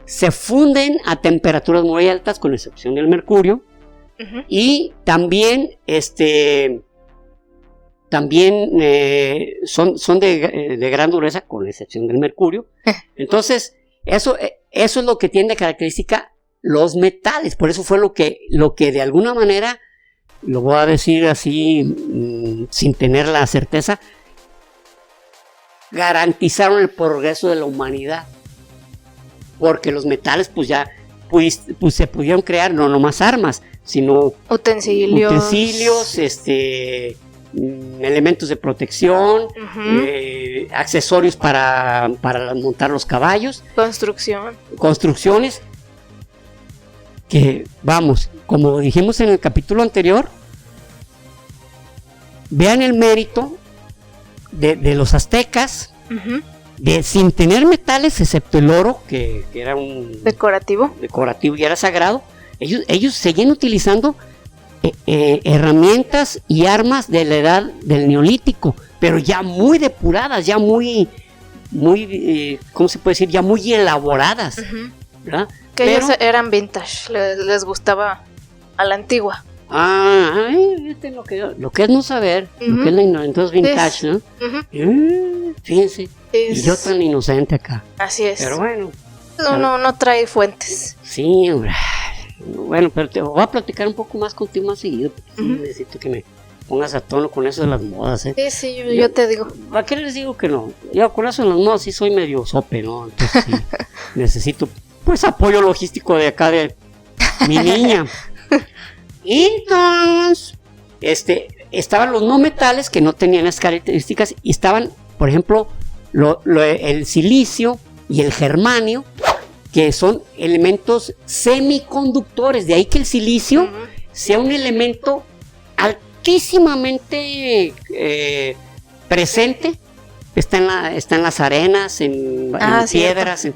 Se funden a temperaturas muy altas, con excepción del mercurio. Uh-huh. Y también son de gran dureza, con excepción del mercurio. Entonces, eso es lo que tiene de característica los metales. Por eso fue lo que de alguna manera, lo voy a decir así, sin tener la certeza, garantizaron el progreso de la humanidad. Porque los metales, pues ya se pudieron crear no nomás armas, sino utensilios, elementos de protección, uh-huh, accesorios para montar los caballos, construcciones, que vamos, como dijimos en el capítulo anterior, vean el mérito de los aztecas, uh-huh, sin tener metales excepto el oro, que era un decorativo y era sagrado. Ellos seguían utilizando herramientas y armas de la edad del Neolítico, pero ya muy depuradas, ya muy, ¿cómo se puede decir? Ya muy elaboradas, uh-huh, ¿verdad? Que ellos eran vintage, les gustaba a la antigua. Lo que es no saber, lo que es la ignorancia vintage, ¿no? Fíjense, y yo tan inocente acá. Así es. Pero bueno. No trae fuentes. Sí, hombre. Bueno, pero te voy a platicar un poco más contigo más seguido. Necesito que me pongas a tono con eso de las modas, ¿eh? Sí, yo te digo. ¿A qué les digo que no? Yo con eso de las modas sí soy medio sope, ¿no? Entonces sí, necesito, pues, apoyo logístico de acá de mi niña. Y entonces, estaban los no metales que no tenían las características y estaban, por ejemplo, el silicio y el germanio, que son elementos semiconductores. De ahí que el silicio sea un elemento altísimamente presente. Está en las arenas, en piedras,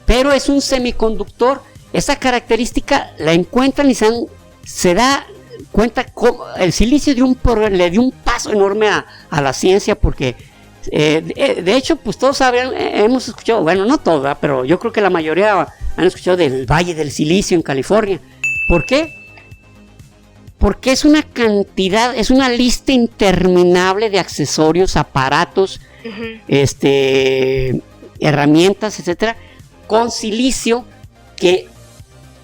pero es un semiconductor. Esa característica la encuentran y se da cuenta cómo el silicio le dio un paso enorme a la ciencia, porque de hecho, pues todos hemos escuchado, bueno, no todos, pero yo creo que la mayoría han escuchado del Valle del Silicio en California. ¿Por qué? Porque es una lista interminable de accesorios, aparatos, herramientas, etcétera, con silicio, que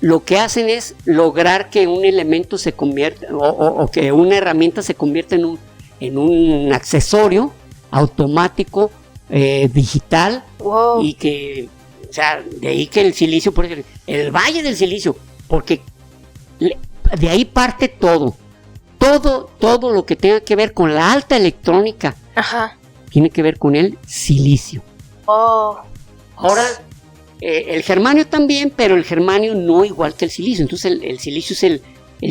lo que hacen es lograr que un elemento se convierta, o que una herramienta se convierta en un accesorio automático, digital. Wow. Y que, o sea, de ahí que el silicio, por ejemplo, el Valle del Silicio, porque de ahí parte todo lo que tenga que ver con la alta electrónica. Tiene que ver con el silicio. Ahora, el germanio también, pero el germanio no igual que el silicio. Entonces el silicio es el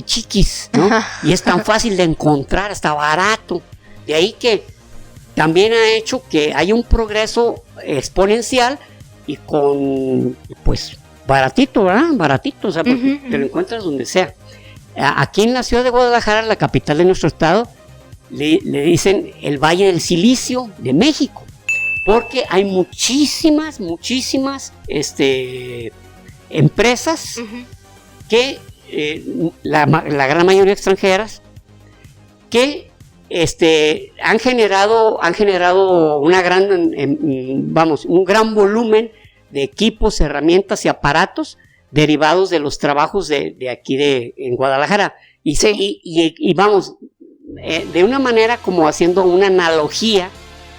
chiquis, ¿no? Y es tan fácil de encontrar, está barato. De ahí que también ha hecho que haya un progreso exponencial y con, pues, baratito, ¿verdad? Baratito, o sea, porque te lo encuentras donde sea. Aquí en la ciudad de Guadalajara, la capital de nuestro estado, le dicen el Valle del Silicio de México, porque hay muchísimas empresas que, la gran mayoría extranjeras, que han generado un gran volumen de equipos, herramientas y aparatos derivados de los trabajos de aquí en Guadalajara. Y vamos, de una manera como haciendo una analogía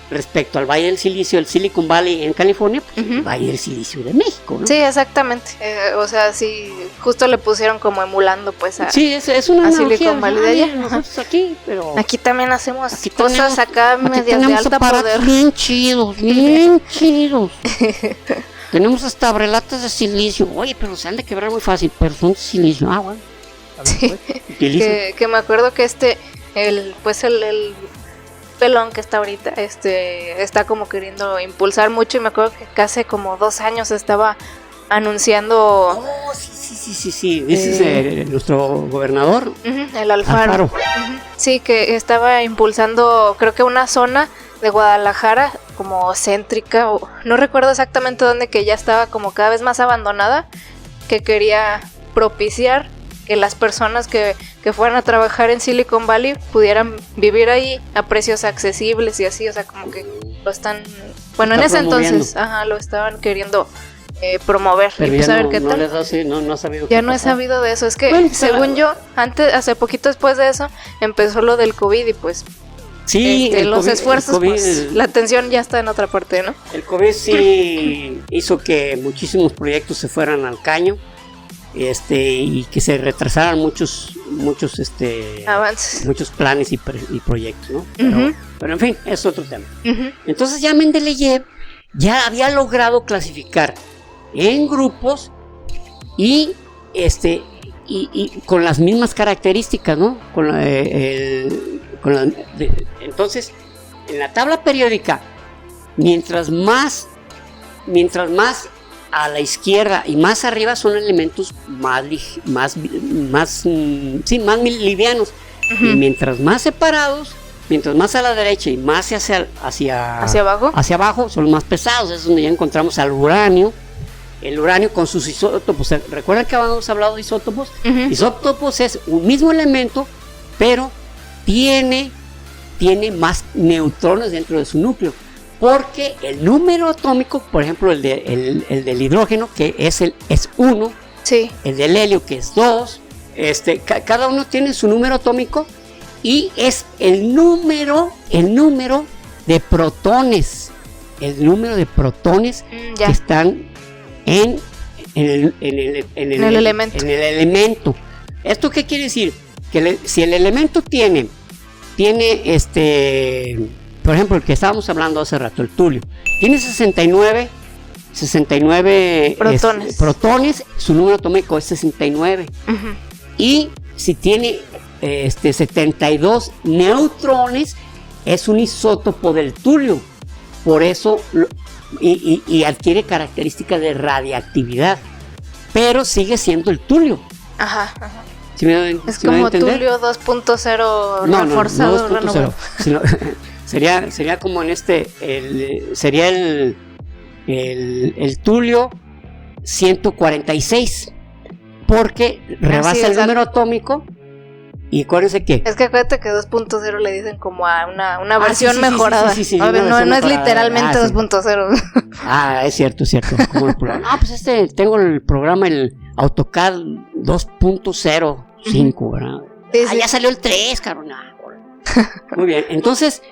respecto al Valle del Silicio, el Silicon Valley en California, pues el Valle del Silicio de México, ¿no? Sí, exactamente. O sea, sí, justo le pusieron como emulando, pues, sí, es una analogía. Silicon Valley de allá. Nosotros aquí, pero aquí también hacemos cosas acá medias de alta poder. Bien chidos. Tenemos hasta abrelatas de silicio. Oye, pero se han de quebrar muy fácil, pero son de silicio. Bueno. Sí, que me acuerdo que el pelón que está ahorita, está como queriendo impulsar mucho, y me acuerdo que hace como 2 años estaba anunciando. Sí. Ese es nuestro gobernador. El Alfaro. Sí, que estaba impulsando, creo que una zona de Guadalajara como céntrica, o no recuerdo exactamente dónde, que ya estaba como cada vez más abandonada, que quería propiciar que las personas que fueran a trabajar en Silicon Valley pudieran vivir ahí a precios accesibles y así, o sea, como que lo están, bueno, en ese entonces, lo estaban queriendo promover. Pero y pues ya a ver qué tal. No ha sabido. Ya no he sabido de eso, es que según yo, hace poquito después de eso, empezó lo del COVID y pues sí, los COVID, esfuerzos, pues, la atención ya está en otra parte, ¿no? El COVID sí hizo que muchísimos proyectos se fueran al caño, y que se retrasaran muchos avances, muchos planes y proyectos, ¿no? Pero en fin, es otro tema. Entonces ya Mendeleev ya había logrado clasificar en grupos y con las mismas características, ¿no? Entonces, en la tabla periódica, mientras más a la izquierda y más arriba son elementos más livianos, y mientras más separados, mientras más a la derecha y más hacia abajo son los más pesados. Es donde ya encontramos al uranio, el uranio con sus isótopos. ¿Recuerdan que habíamos hablado de isótopos? Uh-huh. Isótopos es un mismo elemento, pero tiene más neutrones dentro de su núcleo. Porque el número atómico, por ejemplo, el del hidrógeno, que es 1, sí. El del helio, que es 2, cada uno tiene su número atómico y es el número de protones. El número de protones que están en el elemento. ¿Esto qué quiere decir? Que si el elemento tiene por ejemplo, el que estábamos hablando hace rato, el tulio, tiene 69 protones, su número atómico es 69. Uh-huh. Y si tiene 72 neutrones, es un isótopo del tulio. Por eso, y adquiere características de radiactividad, pero sigue siendo el tulio. Ajá. ¿Sí es como tulio 2.0 reforzado. No 2.0, sino, sería como en sería el tulio 146, porque rebasa el número atómico. Y acuérdense que... Es que acuérdate que 2.0 le dicen como a una versión mejorada. Sí, no es literalmente 2.0. Es cierto. Como pues tengo el programa, el AutoCAD 2.05, ¿verdad? Sí. Ya salió el 3, cabrón. Muy bien, entonces,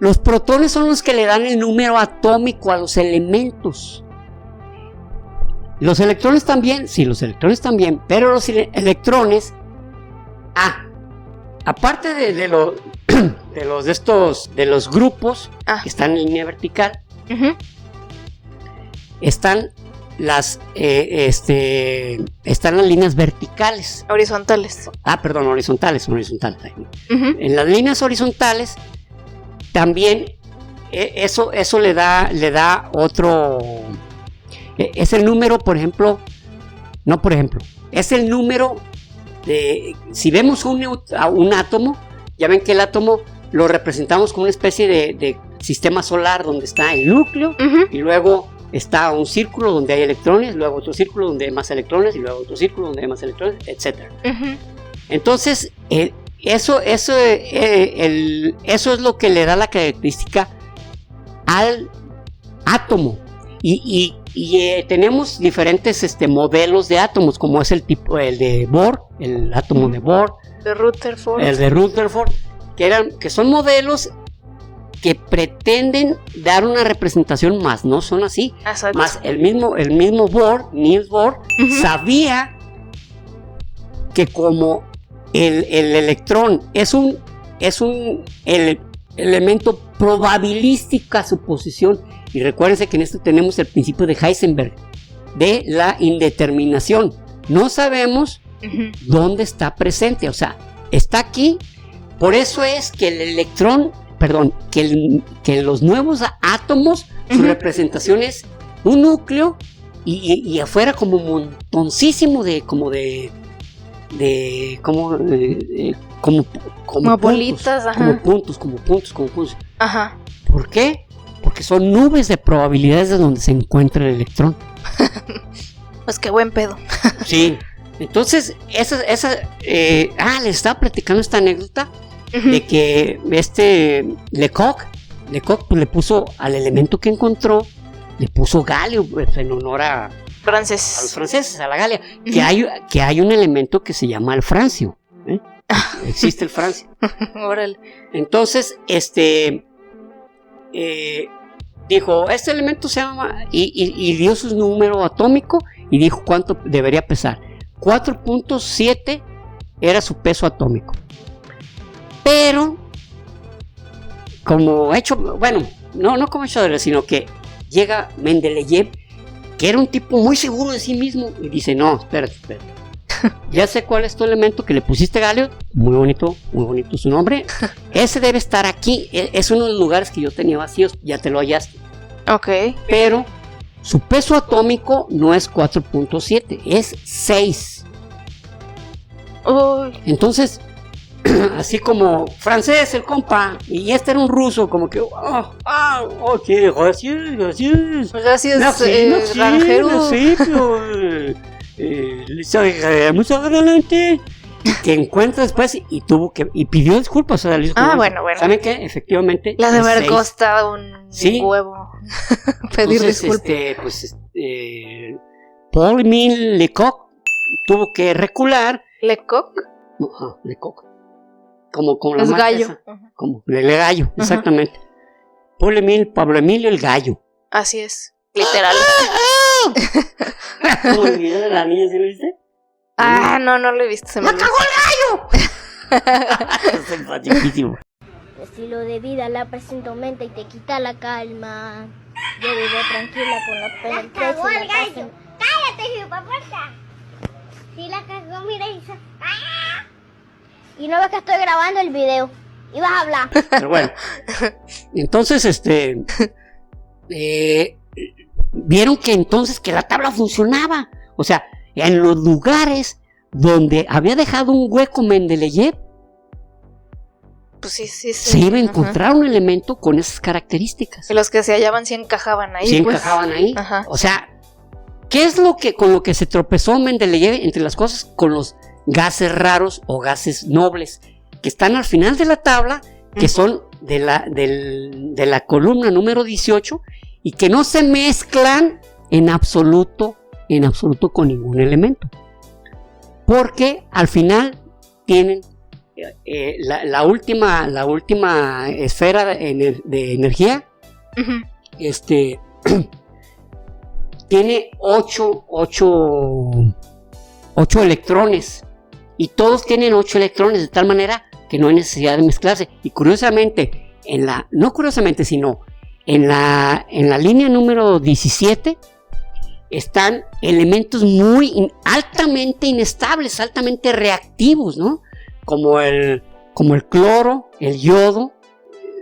los protones son los que le dan el número atómico a los elementos. Los electrones también, pero los electrones... aparte de los grupos que están en línea vertical, uh-huh, están las líneas verticales. Horizontales. Horizontales. Uh-huh. En las líneas horizontales también eso le da otro. Es el número, es el número. Si vemos un átomo, ya ven que el átomo lo representamos como una especie de sistema solar donde está el núcleo, uh-huh, y luego está un círculo donde hay electrones, luego otro círculo donde hay más electrones y luego otro círculo donde hay más electrones, etc. Uh-huh. Entonces, eso es lo que le da la característica al átomo. Y tenemos diferentes modelos de átomos, como es el de Bohr, el átomo de Bohr, el de Rutherford, que son modelos que pretenden dar una representación, más no son así. Exacto. Más el mismo Bohr, Niels Bohr, uh-huh, sabía que como el electrón es un elemento probabilístico a su posición. Y recuérdense que en esto tenemos el principio de Heisenberg, de la indeterminación. No sabemos, uh-huh, dónde está presente, o sea, está aquí. Por eso es que el electrón, que los nuevos átomos, uh-huh, su representación es un núcleo y afuera como un montoncísimo como bolitas, ajá, como puntos. Ajá. ¿Por qué? Porque son nubes de probabilidades de donde se encuentra el electrón. Pues qué buen pedo. Sí. Entonces, les estaba platicando esta anécdota, uh-huh, de que Lecoq pues, le puso al elemento que encontró, le puso galio, pues, en honor a los franceses, a la Galia, uh-huh, que hay un elemento que se llama el francio. Existe el francio. Órale. Entonces, dijo, este elemento se llama, y dio su número atómico y dijo cuánto debería pesar. 4.7 era su peso atómico. Pero como no como hecho, sino que llega Mendeleev, que era un tipo muy seguro de sí mismo, y dice, no, espérate. Ya sé cuál es tu elemento que le pusiste galio, muy bonito su nombre. Ese debe estar aquí, es uno de los lugares que yo tenía vacíos, ya te lo hallaste. Ok. Pero su peso atómico no es 4.7, es 6. Uy. Entonces, así como francés el compa, y este era un ruso, como que, ok, gracias. Gracias, granjero. Muy adelante. Que encuentra después y pidió disculpas. O sea, bueno. ¿Saben qué? Efectivamente. Le ha de haber costado un huevo pedir disculpas. Paul-Émile Lecoq tuvo que recular. ¿Lecoq? Ajá, Lecoq. Como la es marca gallo. Esa. Como el gallo, exactamente. Pablo Emilio el gallo. Así es, literal. ¿Cómo olvidó de la niña, ¿sí lo viste? No lo he visto. Se me cagó el gallo! Es simpaticísimo. Estilo de vida la presenta aumenta y te quita la calma. Yo vivo tranquila con la pena. ¡La cagó el gallo! ¡Cállate, hipopuerta! Sí la cagó, mira, hizo... Y no ves que estoy grabando el video. Y vas a hablar. Pero bueno. Entonces, vieron que entonces que la tabla funcionaba. O sea, en los lugares donde había dejado un hueco Mendeleev, pues sí. Se iba a encontrar un elemento con esas características. Y los que se hallaban sí encajaban ahí. Sí encajaban ahí. Ajá. O sea, ¿qué es con lo que se tropezó Mendeleev entre las cosas? Con los gases raros o gases nobles, que están al final de la tabla, que son de la columna número 18 y que no se mezclan en absoluto con ningún elemento, porque al final tienen la última esfera de energía. Tiene 8 electrones y todos tienen 8 electrones, de tal manera que no hay necesidad de mezclarse. Y curiosamente, en la línea número 17 están elementos altamente inestables, altamente reactivos, ¿no? Como el cloro, el yodo,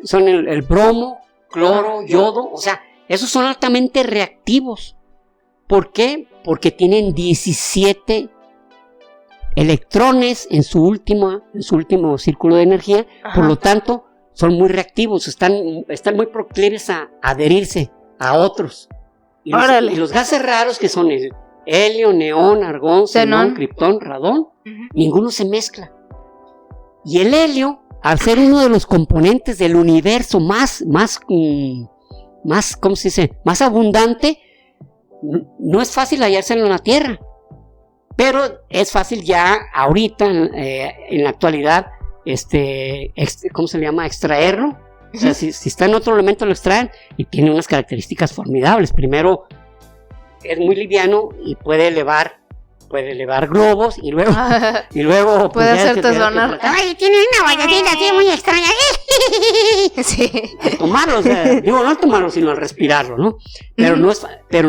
son el bromo, cloro, yodo, o sea, esos son altamente reactivos. ¿Por qué? Porque tienen 17 electrones en su último círculo de energía. Ajá. Por lo tanto, son muy reactivos, están muy proclives a adherirse a otros. Y los gases raros, que son el helio, neón, argón, xenón, kriptón, radón, ninguno se mezcla. Y el helio, al ser uno de los componentes del universo más ¿cómo se dice? Más abundante, no es fácil hallárselo en la Tierra. Pero es fácil ya ahorita, en la actualidad, ¿cómo se le llama? Extraerlo. O sea, si está en otro elemento lo extraen y tiene unas características formidables. Primero, es muy liviano y puede elevar globos y luego puede hacerte sonar. Ay, tiene una bailarina así muy extraña. Sí. Al tomarlo, o sea, digo, no al tomarlo, sino al respirarlo, ¿no? Pero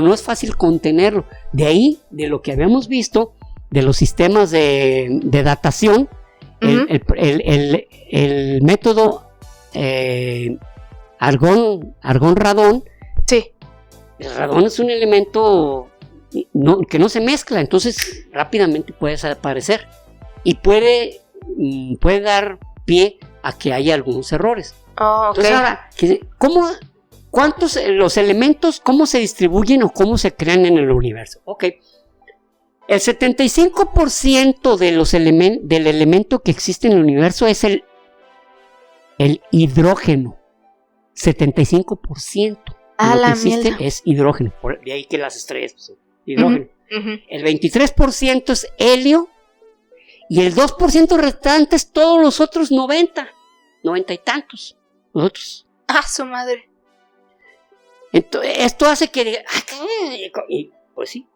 no es fácil contenerlo. De ahí, de lo que habíamos visto, de los sistemas de datación, el método argón-radón. Sí. El radón es un elemento que no se mezcla, entonces rápidamente puede desaparecer y puede dar pie a que haya algunos errores. Okay. Entonces ahora, ¿cuántos los elementos, cómo se distribuyen o cómo se crean en el universo? Okay. El 75% del elemento que existe en el universo es el hidrógeno. 75% de lo que existe es hidrógeno. De ahí que las estrellas, pues, hidrógeno. El 23% es helio y el 2% restante es todos los otros 90 y tantos. Los otros. Su madre. Entonces, esto hace que pues sí.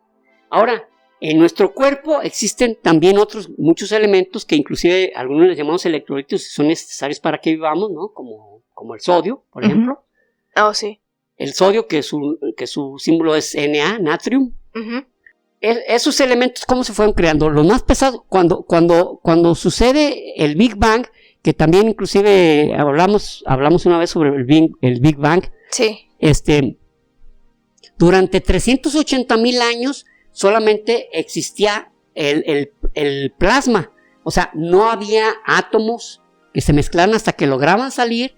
Ahora, en nuestro cuerpo existen también muchos elementos que inclusive algunos les llamamos electrolitos y son necesarios para que vivamos, ¿no? Como el sodio, por ejemplo. Sí. El sodio, que su símbolo es Na, natrium. Esos elementos, ¿cómo se fueron creando? Los más pesados, cuando sucede el Big Bang, que también inclusive hablamos una vez sobre el Big Bang. Sí. Durante 380,000 años solamente existía el plasma. O sea, no había átomos que se mezclaran hasta que lograban salir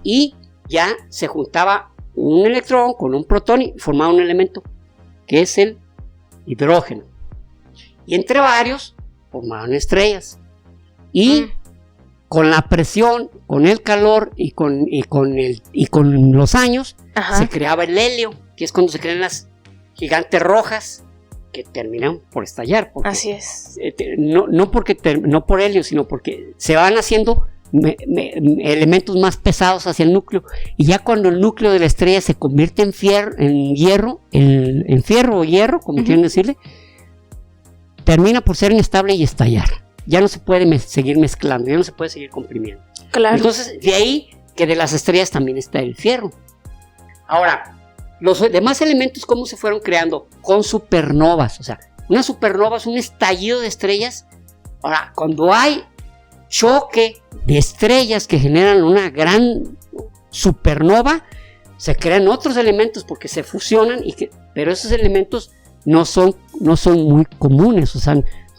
y ya se juntaba un electrón con un protón y formaba un elemento que es el hidrógeno. Y entre varios formaban estrellas. Y con la presión, con el calor y con los años, se creaba el helio, que es cuando se crean las gigantes rojas que terminan por estallar. Porque, así es. No por helio, sino porque se van haciendo elementos más pesados hacia el núcleo, y ya cuando el núcleo de la estrella se convierte en fierro o hierro, como quieren decirle, termina por ser inestable y estallar. Ya no se puede seguir mezclando, ya no se puede seguir comprimiendo. Claro. Entonces, de ahí que de las estrellas también está el fierro. Ahora, los demás elementos, ¿cómo se fueron creando? Con supernovas. O sea, una supernova es un estallido de estrellas. Ahora, cuando hay choque de estrellas que generan una gran supernova, se crean otros elementos porque se fusionan, pero esos elementos no son muy comunes. O sea,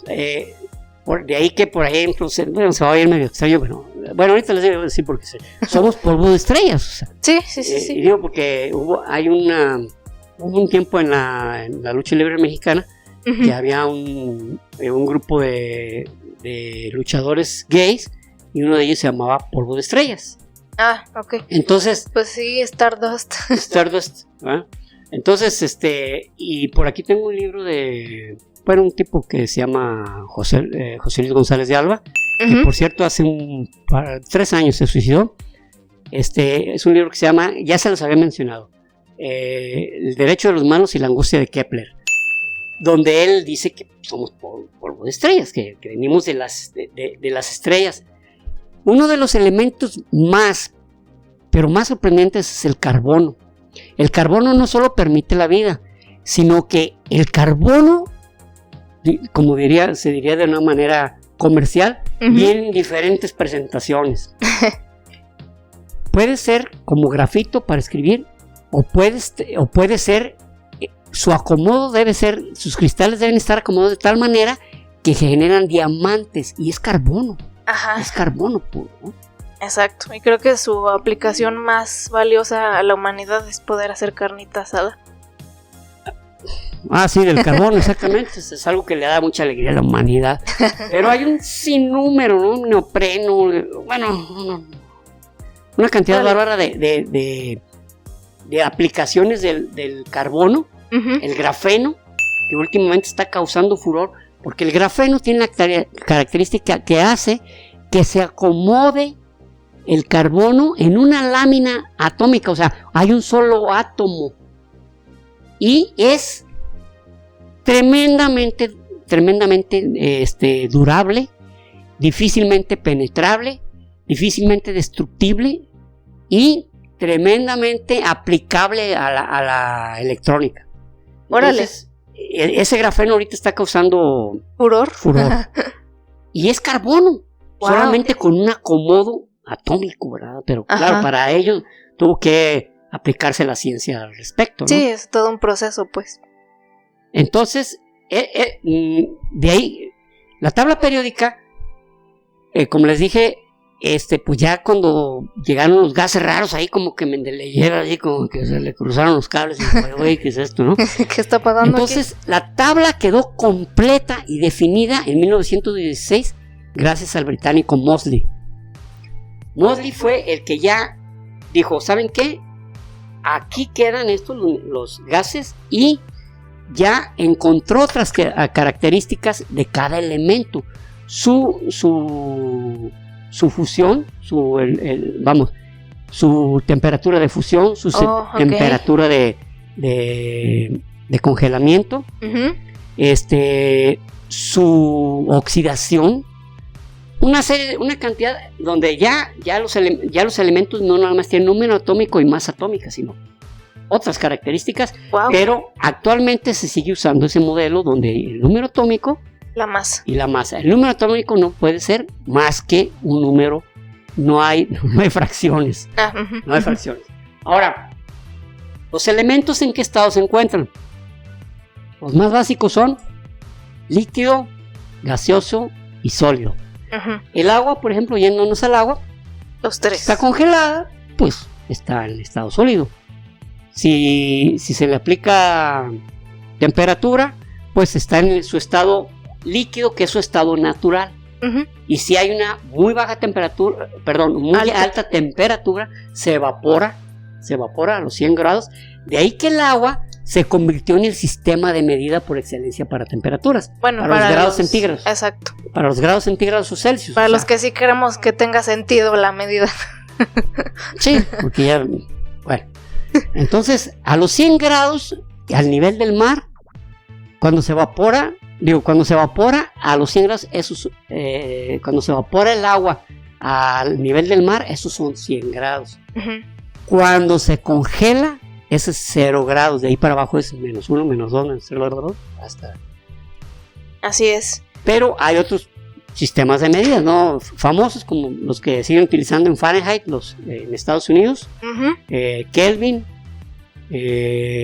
de ahí que, por ejemplo, se va a oír medio extraño, pero bueno, ahorita les voy a decir porque somos polvo de estrellas. O sea, sí. Digo porque hubo un tiempo en la lucha libre mexicana que había un grupo de luchadores gays y uno de ellos se llamaba Polvo de Estrellas. Ah, ok. Entonces, pues sí, Stardust. ¿verdad? Entonces, y por aquí tengo un libro de un tipo que se llama José Luis González de Alba, que por cierto hace 3 años se suicidó. Es un libro que se llama, ya se los había mencionado, El derecho de los humanos y la angustia de Kepler, donde él dice que somos polvo de estrellas, que venimos de las estrellas. Uno de los elementos más sorprendentes es el carbono. El carbono no solo permite la vida, sino que el carbono, como se diría de una manera comercial, viene en diferentes presentaciones. Puede ser como grafito para escribir, o puede ser, su acomodo sus cristales deben estar acomodados de tal manera que generan diamantes, y es carbono. Ajá. Es carbono puro, ¿no? Exacto, y creo que su aplicación más valiosa a la humanidad es poder hacer carnita asada. Ah, sí, del carbono, exactamente. Es algo que le da mucha alegría a la humanidad. Pero hay un sinnúmero, ¿no? Neopreno, una cantidad bárbara de aplicaciones del carbono. El grafeno, que últimamente está causando furor, porque el grafeno tiene la característica que hace que se acomode el carbono en una lámina atómica. O sea, hay un solo átomo, y es tremendamente durable, difícilmente penetrable, difícilmente destructible y tremendamente aplicable a la electrónica. Órale. Entonces, ese grafeno ahorita está causando furor. Y es carbono, solamente con un acomodo atómico, ¿verdad? Pero claro, para ello tuvo que aplicarse la ciencia al respecto, ¿no? Sí, es todo un proceso, pues. Entonces, de ahí, la tabla periódica, como les dije, pues ya cuando llegaron los gases raros, ahí como que Mendeleev, así como que se le cruzaron los cables y dijo, oye, ¿qué es esto, no? ¿Qué está pasando? Entonces, aquí la tabla quedó completa y definida en 1916 gracias al británico Moseley. Moseley fue el que ya dijo, ¿saben qué? Aquí quedan estos los gases, y ya encontró otras características de cada elemento. Su fusión, su temperatura de fusión, su temperatura de congelamiento, su oxidación, una cantidad donde ya los elementos no nada más tienen número atómico y masa atómica, sino otras características. Pero actualmente se sigue usando ese modelo donde el número atómico, la masa y la masa. El número atómico no puede ser más que un número, no hay fracciones. No hay fracciones. Ahora, los elementos, ¿en qué estado se encuentran? Los más básicos son líquido, gaseoso y sólido. Ujú. El agua, por ejemplo, yéndonos al agua, Los tres. está congelada, pues está en estado sólido. Si se le aplica temperatura, pues está en su estado líquido, que es su estado natural. Ujú. Y si hay una muy baja temperatura, muy alta temperatura, se evapora a los 100 grados. De ahí que el agua se convirtió en el sistema de medida por excelencia para temperaturas. Bueno, para los grados centígrados. Exacto. Para los grados centígrados o Celsius. Para los que sí queremos que tenga sentido la medida. Sí, porque ya... Bueno. Entonces, a los 100 grados, al nivel del mar, cuando se evapora a los 100 grados, cuando se evapora el agua al nivel del mar, esos son 100 grados. Ujú. Cuando se congela, ese es 0 grados. De ahí para abajo es -1, -2, -0, hasta... Así es. Pero hay otros sistemas de medidas, ¿no? Famosos, como los que siguen utilizando en Fahrenheit, en Estados Unidos. Ujú. Kelvin,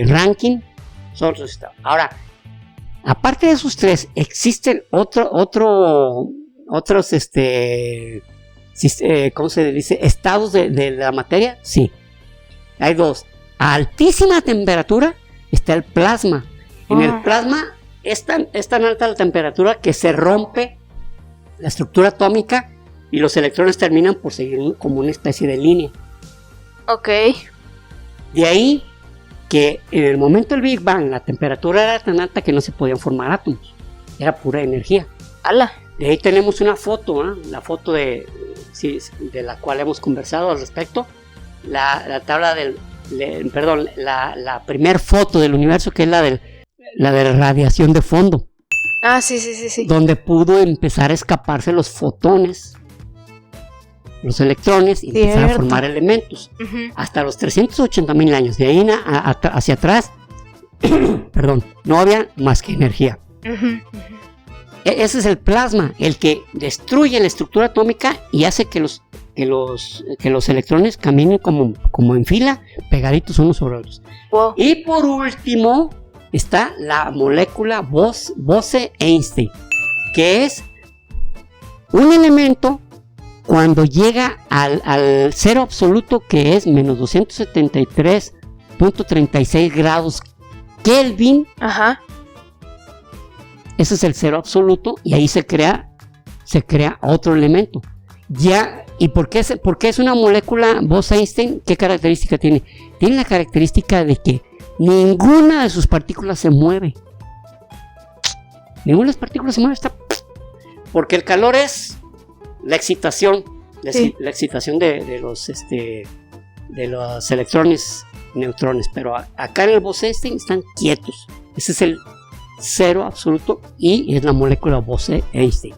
Rankine, son otros sistemas. Ahora, aparte de esos tres, ¿existen otros, ¿cómo se dice? ¿Estados de la materia? Sí. Hay dos. A altísima temperatura está el plasma. En el plasma es tan alta la temperatura que se rompe la estructura atómica y los electrones terminan por seguir como una especie de línea. Ok. De ahí que en el momento del Big Bang la temperatura era tan alta que no se podían formar átomos. Era pura energía. ¡Hala! De ahí tenemos una foto, la foto de la cual hemos conversado al respecto. La tabla la primer foto del universo, que es la de radiación de fondo. Ah, sí. Donde pudo empezar a escaparse los fotones, los electrones, y empezar a formar elementos. Ujú. Hasta los 380,000 años. De ahí hacia atrás, no había más que energía. Ujú. Ese es el plasma, el que destruye la estructura atómica y hace que los electrones caminen como en fila, pegaditos unos sobre otros. Wow. Y por último está la molécula Bose-Einstein, que es un elemento cuando llega al cero absoluto, que es menos 273.36 grados Kelvin. Ajá. Ese es el cero absoluto y ahí se crea otro elemento. ¿Y por qué es una molécula Bose-Einstein? ¿Qué característica tiene? Tiene la característica de que ninguna de sus partículas se mueve. Ninguna de las partículas se mueve. Porque el calor es la excitación. Sí. La excitación de los electrones, neutrones. Pero acá en el Bose-Einstein están quietos. Ese es el cero absoluto y es la molécula Bose-Einstein.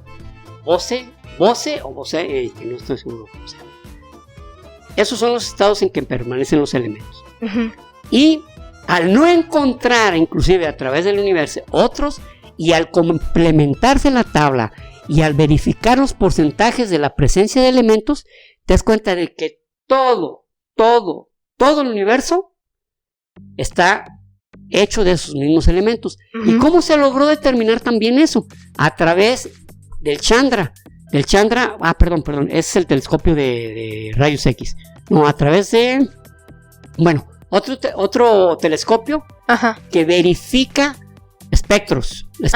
Bose o Bose-Einstein, no estoy seguro cómo se llama. Esos son los estados en que permanecen los elementos. Ujú. Y al no encontrar, inclusive a través del universo, otros, y al complementarse la tabla y al verificar los porcentajes de la presencia de elementos, te das cuenta de que todo el universo está hecho de esos mismos elementos. Ujú. ¿Y cómo se logró determinar también eso? A través del Chandra. Es el telescopio de rayos X. No, a través de... otro telescopio. Ajá. Que verifica espectros. Los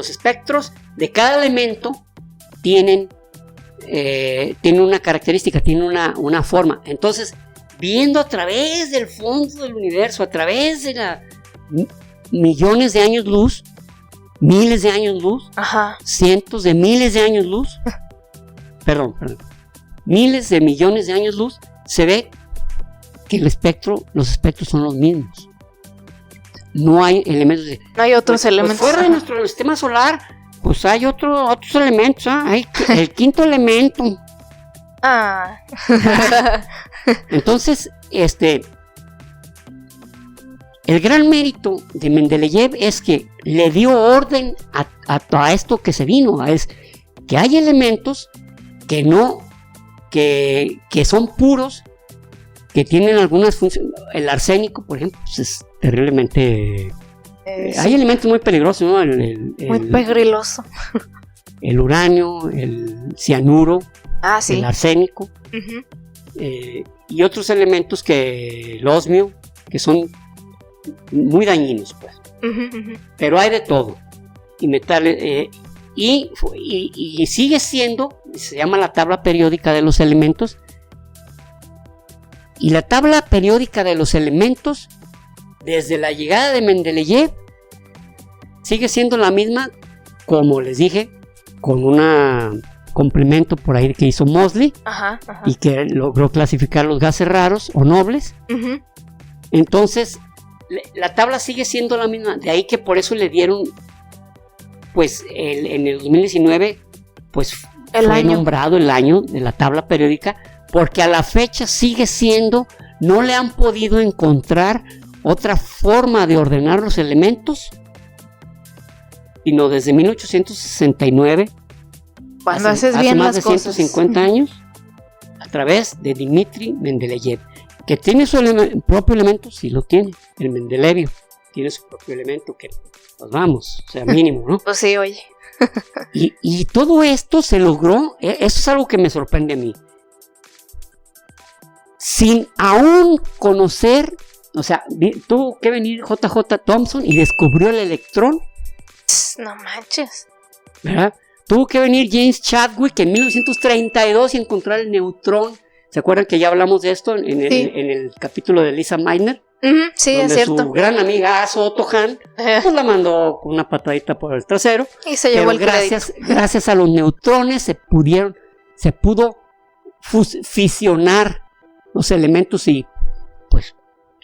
espectros de cada elemento tienen una característica, tienen una forma. Entonces, viendo a través del fondo del universo, a través de millones de años luz, miles de años luz, Ajá. cientos de miles de años luz, miles de millones de años luz, se ve que los espectros son los mismos. No hay elementos No hay otros elementos. Fuera de nuestro sistema solar, pues hay otros elementos, hay el quinto elemento. Ah. Entonces, el gran mérito de Mendeleev es que le dio orden a esto que se vino, es que hay elementos que son puros, que tienen algunas funciones. El arsénico, por ejemplo, pues es terriblemente Hay elementos muy peligrosos, ¿no? Muy pegriloso. El uranio, el cianuro, sí. el arsénico, y otros elementos que el osmio, que son muy dañinos, pues. Pero hay de todo. Y metales, y sigue siendo, se llama la tabla periódica de los elementos. Y la tabla periódica de los elementos, desde la llegada de Mendeleev, sigue siendo la misma, como les dije, con un complemento por ahí que hizo Moseley, y que logró clasificar los gases raros o nobles. Entonces, la tabla sigue siendo la misma, de ahí que por eso le dieron, pues, en el 2019, pues, fue nombrado el año de la tabla periódica, porque a la fecha sigue siendo, no le han podido encontrar otra forma de ordenar los elementos, sino desde 1869, cuando haces hace bien más las de 150 años, a través de Dmitri Mendeleev, que tiene su propio elemento, sí lo tiene, el mendelevio, tiene su propio elemento, que pues vamos, o sea, mínimo, ¿no? Pues sí, oye. y todo esto se logró, eso es algo que me sorprende a mí, sin aún conocer, o sea, tuvo que venir J.J. Thomson y descubrió el electrón. No manches. ¿Verdad? Tuvo que venir James Chadwick en 1932 y encontrar el neutrón. ¿Se acuerdan que ya hablamos de esto en el capítulo de Lisa Meitner? Sí, donde es cierto. Su gran amiga Otto Hahn pues la mandó con una patadita por el trasero. Y se llevó el crédito. Gracias a los neutrones se pudo fisionar los elementos y pues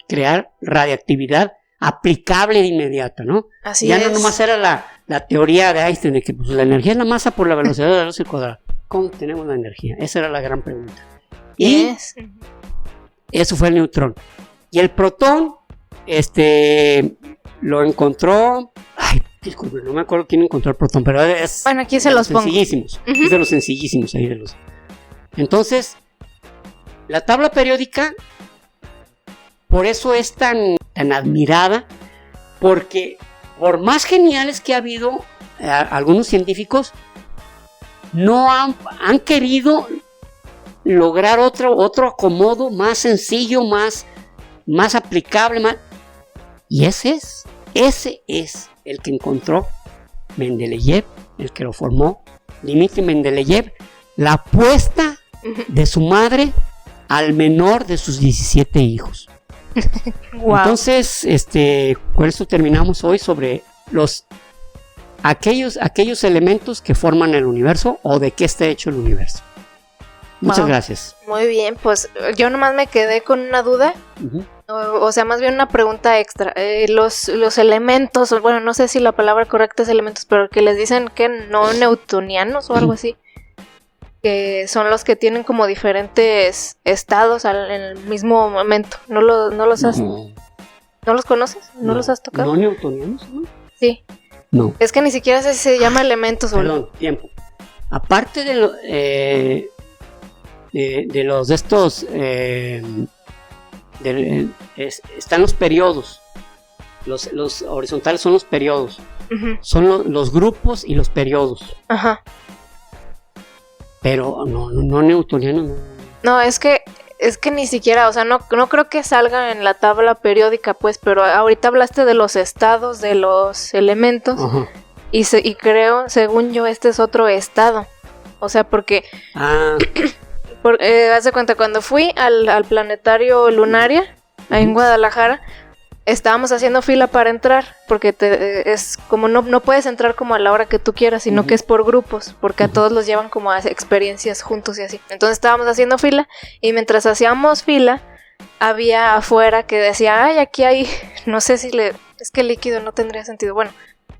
crear radiactividad aplicable de inmediata, ¿no? Así ya es. No nomás era la teoría de Einstein de que pues, la energía es la masa por la velocidad de la luz al cuadrado. ¿Cómo tenemos la energía? Esa era la gran pregunta. Y eso fue el neutrón. Y el protón, lo encontró. Ay, disculpe, no me acuerdo quién encontró el protón, pero es. Bueno, aquí se los pongo. Sencillísimos. Es de los sencillísimos ahí de los. Entonces, la tabla periódica, por eso es tan admirada, porque por más geniales que ha habido algunos científicos, no han querido lograr otro acomodo más sencillo, más aplicable, y ese es el que encontró Mendeleev, el que lo formó, Dmitri Mendeleev, la apuesta de su madre al menor de sus 17 hijos. Wow. Entonces, con esto terminamos hoy sobre aquellos elementos que forman el universo o de qué está hecho el universo. Muchas gracias. Muy bien, pues yo nomás me quedé con una duda, o sea, más bien una pregunta extra. Los elementos, bueno, no sé si la palabra correcta es elementos, pero que les dicen que no newtonianos o algo así, que son los que tienen como diferentes estados en el mismo momento. ¿No los conoces? ¿No los has tocado? ¿No newtonianos? ¿No? Sí. No. Es que ni siquiera sé si se llama elementos. Perdón, tiempo. Aparte de los de estos, están los periodos. Los horizontales son los periodos. Son los grupos y los periodos. Ajá. Pero no newtoniano. No, es que ni siquiera, o sea, no creo que salga en la tabla periódica, pues, pero ahorita hablaste de los estados de los elementos. Ajá. Y creo, según yo, este es otro estado. O sea, porque haz de cuenta, cuando fui al planetario Lunaria, ahí en Guadalajara, estábamos haciendo fila para entrar, porque es como no puedes entrar como a la hora que tú quieras, sino que es por grupos, porque a todos los llevan como a experiencias juntos y así. Entonces estábamos haciendo fila, y mientras hacíamos fila, había afuera que decía, ay, aquí hay, no sé si es que líquido no tendría sentido, bueno,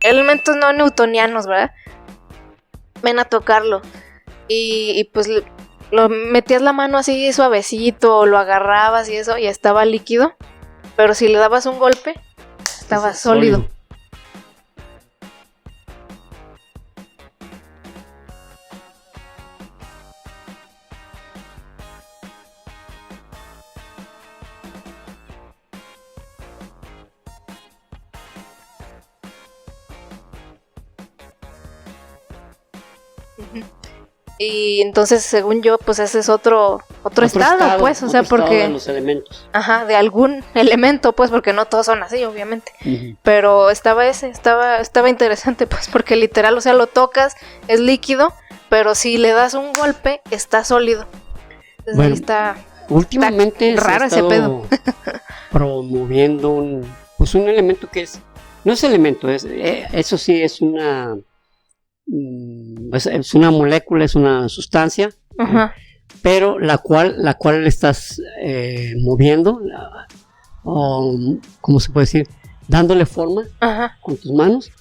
elementos no newtonianos, ¿verdad? Ven a tocarlo. Y pues lo metías la mano así suavecito, o lo agarrabas y eso, y estaba líquido. Pero si le dabas un golpe, estaba sólido. Y entonces, según yo, pues ese es otro estado, pues, o sea, porque... de los elementos. Ajá, de algún elemento, pues, porque no todos son así, obviamente. Pero estaba interesante, pues, porque literal, o sea, lo tocas, es líquido, pero si le das un golpe, está sólido. Entonces bueno, ahí está... Últimamente está raro ese pedo. Promoviendo un elemento que es... No es elemento, eso sí es una... Es una molécula, es una sustancia, pero la cual le estás moviendo, o ¿cómo se puede decir? Dándole forma con tus manos,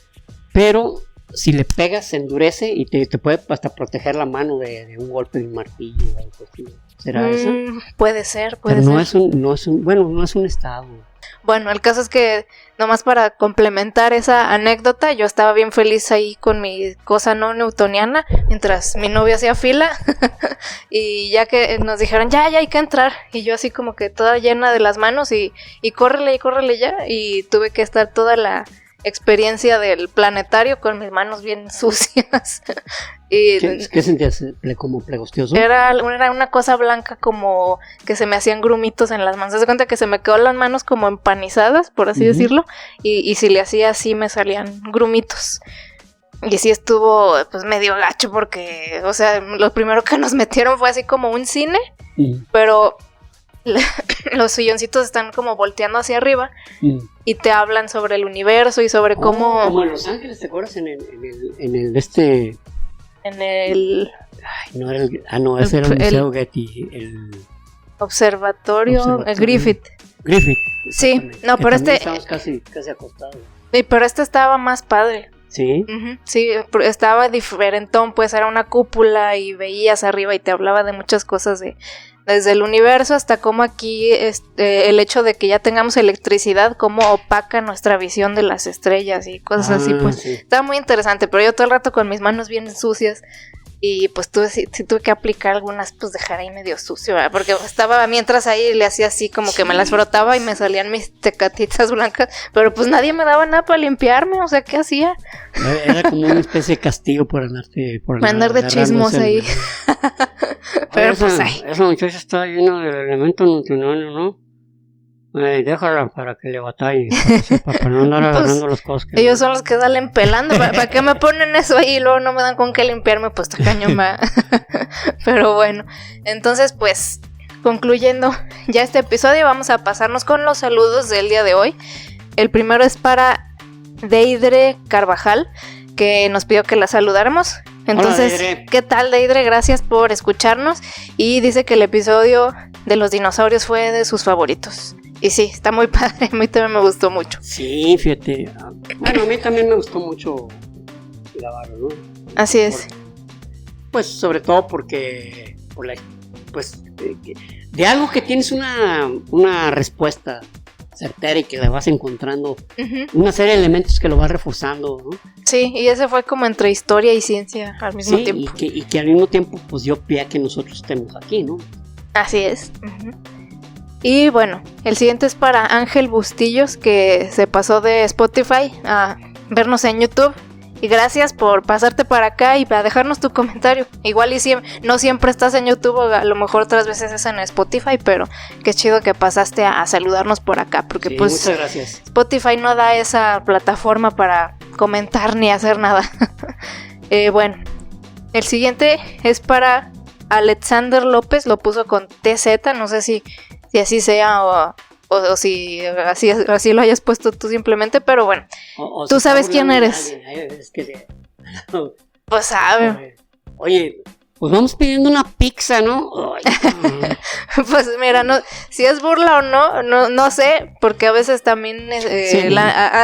pero si le pegas se endurece y te puede hasta proteger la mano de un golpe de un martillo o algo así. ¿Será eso? Puede ser. Pero no es un estado. Bueno, el caso es que nomás para complementar esa anécdota, yo estaba bien feliz ahí con mi cosa no newtoniana, mientras mi novio hacía fila, y ya que nos dijeron, ya hay que entrar, y yo así como que toda llena de las manos, y córrele ya, y tuve que estar toda la experiencia del planetario con mis manos bien sucias. Y ¿Qué sentías? ¿Como plegostioso? Era una cosa blanca, como que se me hacían grumitos en las manos. Se cuenta que se me quedó las manos como empanizadas, por así decirlo, y si le hacía así me salían grumitos. Y sí estuvo pues medio gacho porque, o sea, lo primero que nos metieron fue así como un cine, pero los silloncitos están como volteando hacia arriba y te hablan sobre el universo y sobre cómo... Como en Los Ángeles, ¿te acuerdas? En el ese era el Museo Getty, el observatorio, el Griffith. Sí, no, pero estamos casi acostados. Sí, pero estaba más padre. ¿Sí? Sí, estaba diferentón, pues era una cúpula y veías arriba y te hablaba de muchas cosas desde el universo hasta cómo aquí el hecho de que ya tengamos electricidad, cómo opaca nuestra visión de las estrellas y cosas así, pues sí. Estaba muy interesante, pero yo todo el rato con mis manos bien sucias y pues tuve que aplicar algunas, pues dejar ahí medio sucio, ¿verdad? Porque estaba mientras ahí le hacía así como que me las frotaba y me salían mis tecatitas blancas, pero pues nadie me daba nada para limpiarme, o sea, ¿qué hacía? Era como una especie de castigo por andar de chismos ahí. Pero pues ahí. Esa muchacha está llena del elemento nutricional, ¿no? Déjala para que le batalle, para no andar agarrando las cosas. Ellos son los que salen pelando. ¿Para qué me ponen eso ahí y luego no me dan con qué limpiarme? Pues está cañón. Pero bueno, entonces pues concluyendo ya este episodio, vamos a pasarnos con los saludos del día de hoy. El primero es para Deidre Carvajal, que nos pidió que la saludáramos. Entonces, hola, ¿qué tal, Deidre? Gracias por escucharnos. Y dice que el episodio de los dinosaurios fue de sus favoritos. Y sí, está muy padre, a mí también me gustó mucho. Sí, fíjate. Bueno, a mí también me gustó mucho grabarlo, ¿no? Así es. Pues sobre todo porque de algo que tienes una respuesta certera y que le vas encontrando una serie de elementos que lo vas reforzando, ¿no? Sí, y ese fue como entre historia y ciencia al mismo tiempo. Y que al mismo tiempo pues dio pie a que nosotros estemos aquí, ¿no? Así es. Y bueno, el siguiente es para Ángel Bustillos, que se pasó de Spotify a vernos en YouTube. Y gracias por pasarte para acá y para dejarnos tu comentario. Igual y no siempre estás en YouTube, a lo mejor otras veces es en Spotify, pero qué chido que pasaste a saludarnos por acá, porque sí, pues muchas gracias. Spotify no da esa plataforma para comentar ni hacer nada. Bueno, el siguiente es para Alexander López, lo puso con TZ, no sé si así sea o si así lo hayas puesto tú simplemente, pero bueno, tú sabes quién eres. Pues sabe. Oye, pues vamos pidiendo una pizza, ¿no? Pues mira, no, si es burla o no sé, porque a veces también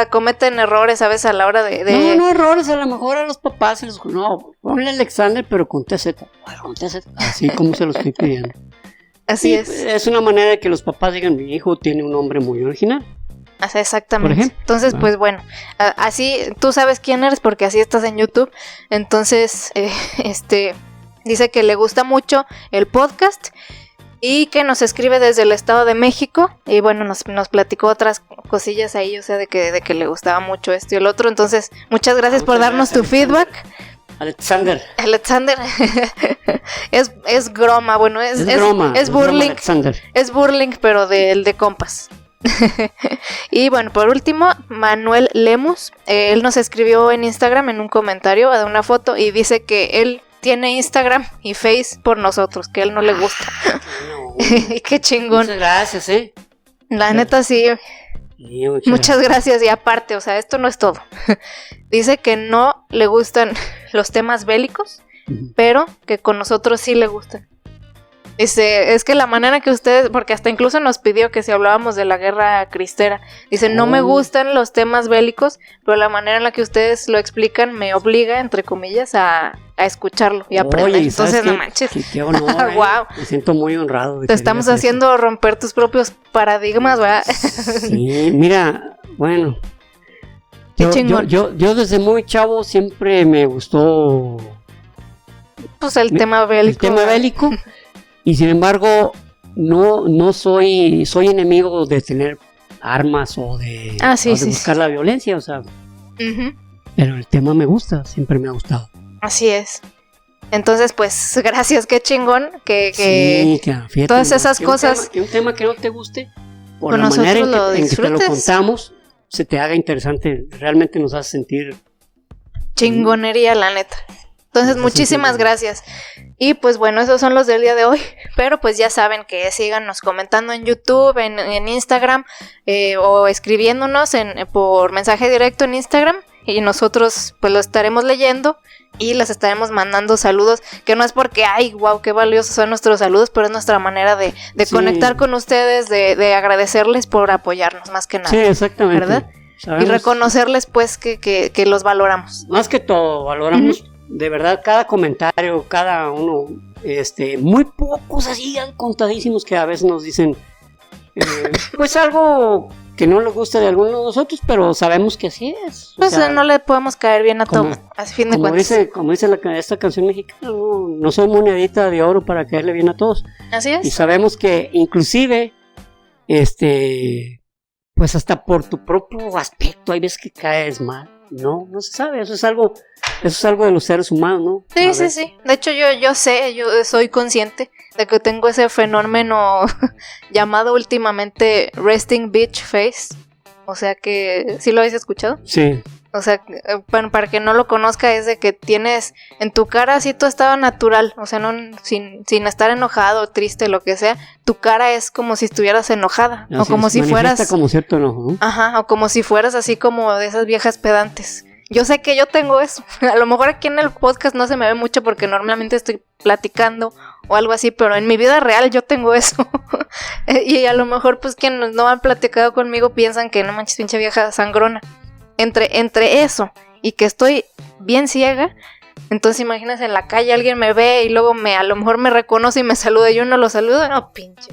cometen errores a veces a la hora de... No errores, a lo mejor a los papás se les... No, ponle Alexander, pero con TZ. Con TZ, así como se lo estoy pidiendo. Así es. Es una manera de que los papás digan, mi hijo tiene un nombre muy original. Exactamente. Por ejemplo. Entonces, pues bueno, así tú sabes quién eres porque así estás en YouTube. Entonces, dice que le gusta mucho el podcast y que nos escribe desde el Estado de México. Y bueno, nos platicó otras cosillas ahí, o sea, de que le gustaba mucho esto y el otro. Entonces, muchas gracias por darnos tu feedback. Alexander. Es broma, bueno, es broma. Es burling. Alexander. Es burling, pero del de compas. Y bueno, por último, Manuel Lemus. Él nos escribió en Instagram en un comentario de una foto y dice que él tiene Instagram y Face por nosotros, que a él no le gusta. Qué chingón. Muchas gracias, La neta sí. Muchas gracias. Y aparte, o sea, esto no es todo. Dice que no le gustan los temas bélicos, pero que con nosotros sí le gustan. Dice, es que la manera que ustedes, porque hasta incluso nos pidió que si hablábamos de la guerra cristera, dice, no me gustan los temas bélicos, pero la manera en la que ustedes lo explican me obliga, entre comillas, a escucharlo y aprender. Oye, entonces, no manches. Qué honor, Wow. Me siento muy honrado. Te estamos haciendo romper tus propios paradigmas, ¿verdad? Sí, mira, bueno. Yo desde muy chavo siempre me gustó pues el tema bélico. El tema bélico. Y sin embargo, no soy enemigo de tener armas o de buscar la violencia, o sea. Pero el tema me gusta, siempre me ha gustado. Así es. Entonces, pues, gracias, qué chingón que fíjate, todas esas cosas. Un tema que no te guste, por la manera en que te lo contamos, se te haga interesante, realmente nos hace sentir chingonería, la neta. Entonces, muchísimas gracias. Y pues bueno, esos son los del día de hoy. Pero pues ya saben que síganos comentando en YouTube, en Instagram, o escribiéndonos por mensaje directo en Instagram. Y nosotros pues lo estaremos leyendo y les estaremos mandando saludos. Que no es porque, ay, wow, qué valiosos son nuestros saludos, pero es nuestra manera de conectar con ustedes, de agradecerles por apoyarnos, más que nada. Sí, exactamente. ¿Verdad? Sabemos. Y reconocerles pues que los valoramos. Más que todo, valoramos de verdad cada comentario, cada uno, muy pocos así contadísimos que a veces nos dicen pues algo que no les gusta de alguno de nosotros, pero sabemos que así es. Pues no le podemos caer bien a todos, a fin de cuentas. Como dice esta canción mexicana, no soy monedita de oro para caerle bien a todos. Así es. Y sabemos que inclusive, pues hasta por tu propio aspecto hay veces que caes mal. No se sabe, eso es algo de los seres humanos, ¿no? Sí. De hecho, yo sé, yo soy consciente de que tengo ese fenómeno llamado últimamente resting bitch face. O sea que, ¿sí lo habéis escuchado? Sí. O sea, para que no lo conozca, es de que tienes en tu cara así tu estado natural. O sea, no sin estar enojado, triste, lo que sea. Tu cara es como si estuvieras enojada. Así o como si fueras... como cierto enojo, ¿no? Ajá, o como si fueras así como de esas viejas pedantes. Yo sé que yo tengo eso. A lo mejor aquí en el podcast no se me ve mucho porque normalmente estoy platicando o algo así, pero en mi vida real yo tengo eso. Y a lo mejor pues quienes no han platicado conmigo piensan que no manches, pinche vieja sangrona. Entre eso y que estoy bien ciega, entonces imagínense en la calle alguien me ve y luego a lo mejor me reconoce y me saluda y yo no lo saludo, no pinche.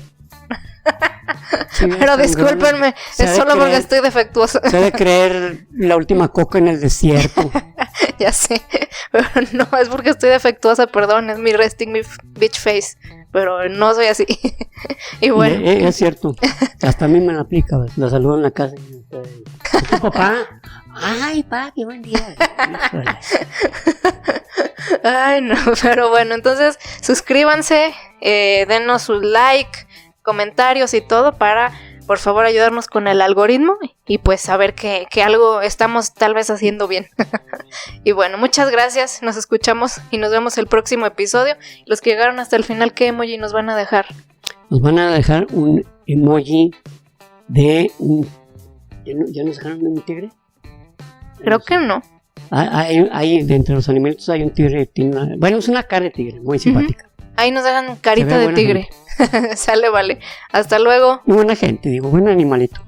Sí, pero discúlpenme, es solo porque estoy defectuosa. Se debe creer la última coca en el desierto. Ya sé, pero no, es porque estoy defectuosa, perdón, es mi resting bitch face, pero no soy así. Y bueno. Es cierto, hasta a mí me la aplica, la saludo en la casa. ¿Tu papá? Ay, papi, buen día. Ay, no, pero bueno, entonces suscríbanse, denos su like, comentarios y todo para, por favor, ayudarnos con el algoritmo y pues saber que algo estamos tal vez haciendo bien. Y bueno, muchas gracias, nos escuchamos y nos vemos el próximo episodio. Los que llegaron hasta el final, ¿qué emoji nos van a dejar? Nos van a dejar un emoji de un... ¿Ya nos dejaron de un tigre? Creo que no. Hay de entre los animalitos hay un tigre, bueno, es una cara de tigre, muy simpática. Ahí nos dejan carita de tigre. Sale, vale. Hasta luego. Muy buena gente, buen animalito.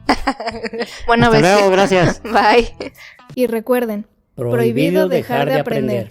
Buena vez. Hasta luego, gracias. Bye. Y recuerden, prohibido dejar de aprender.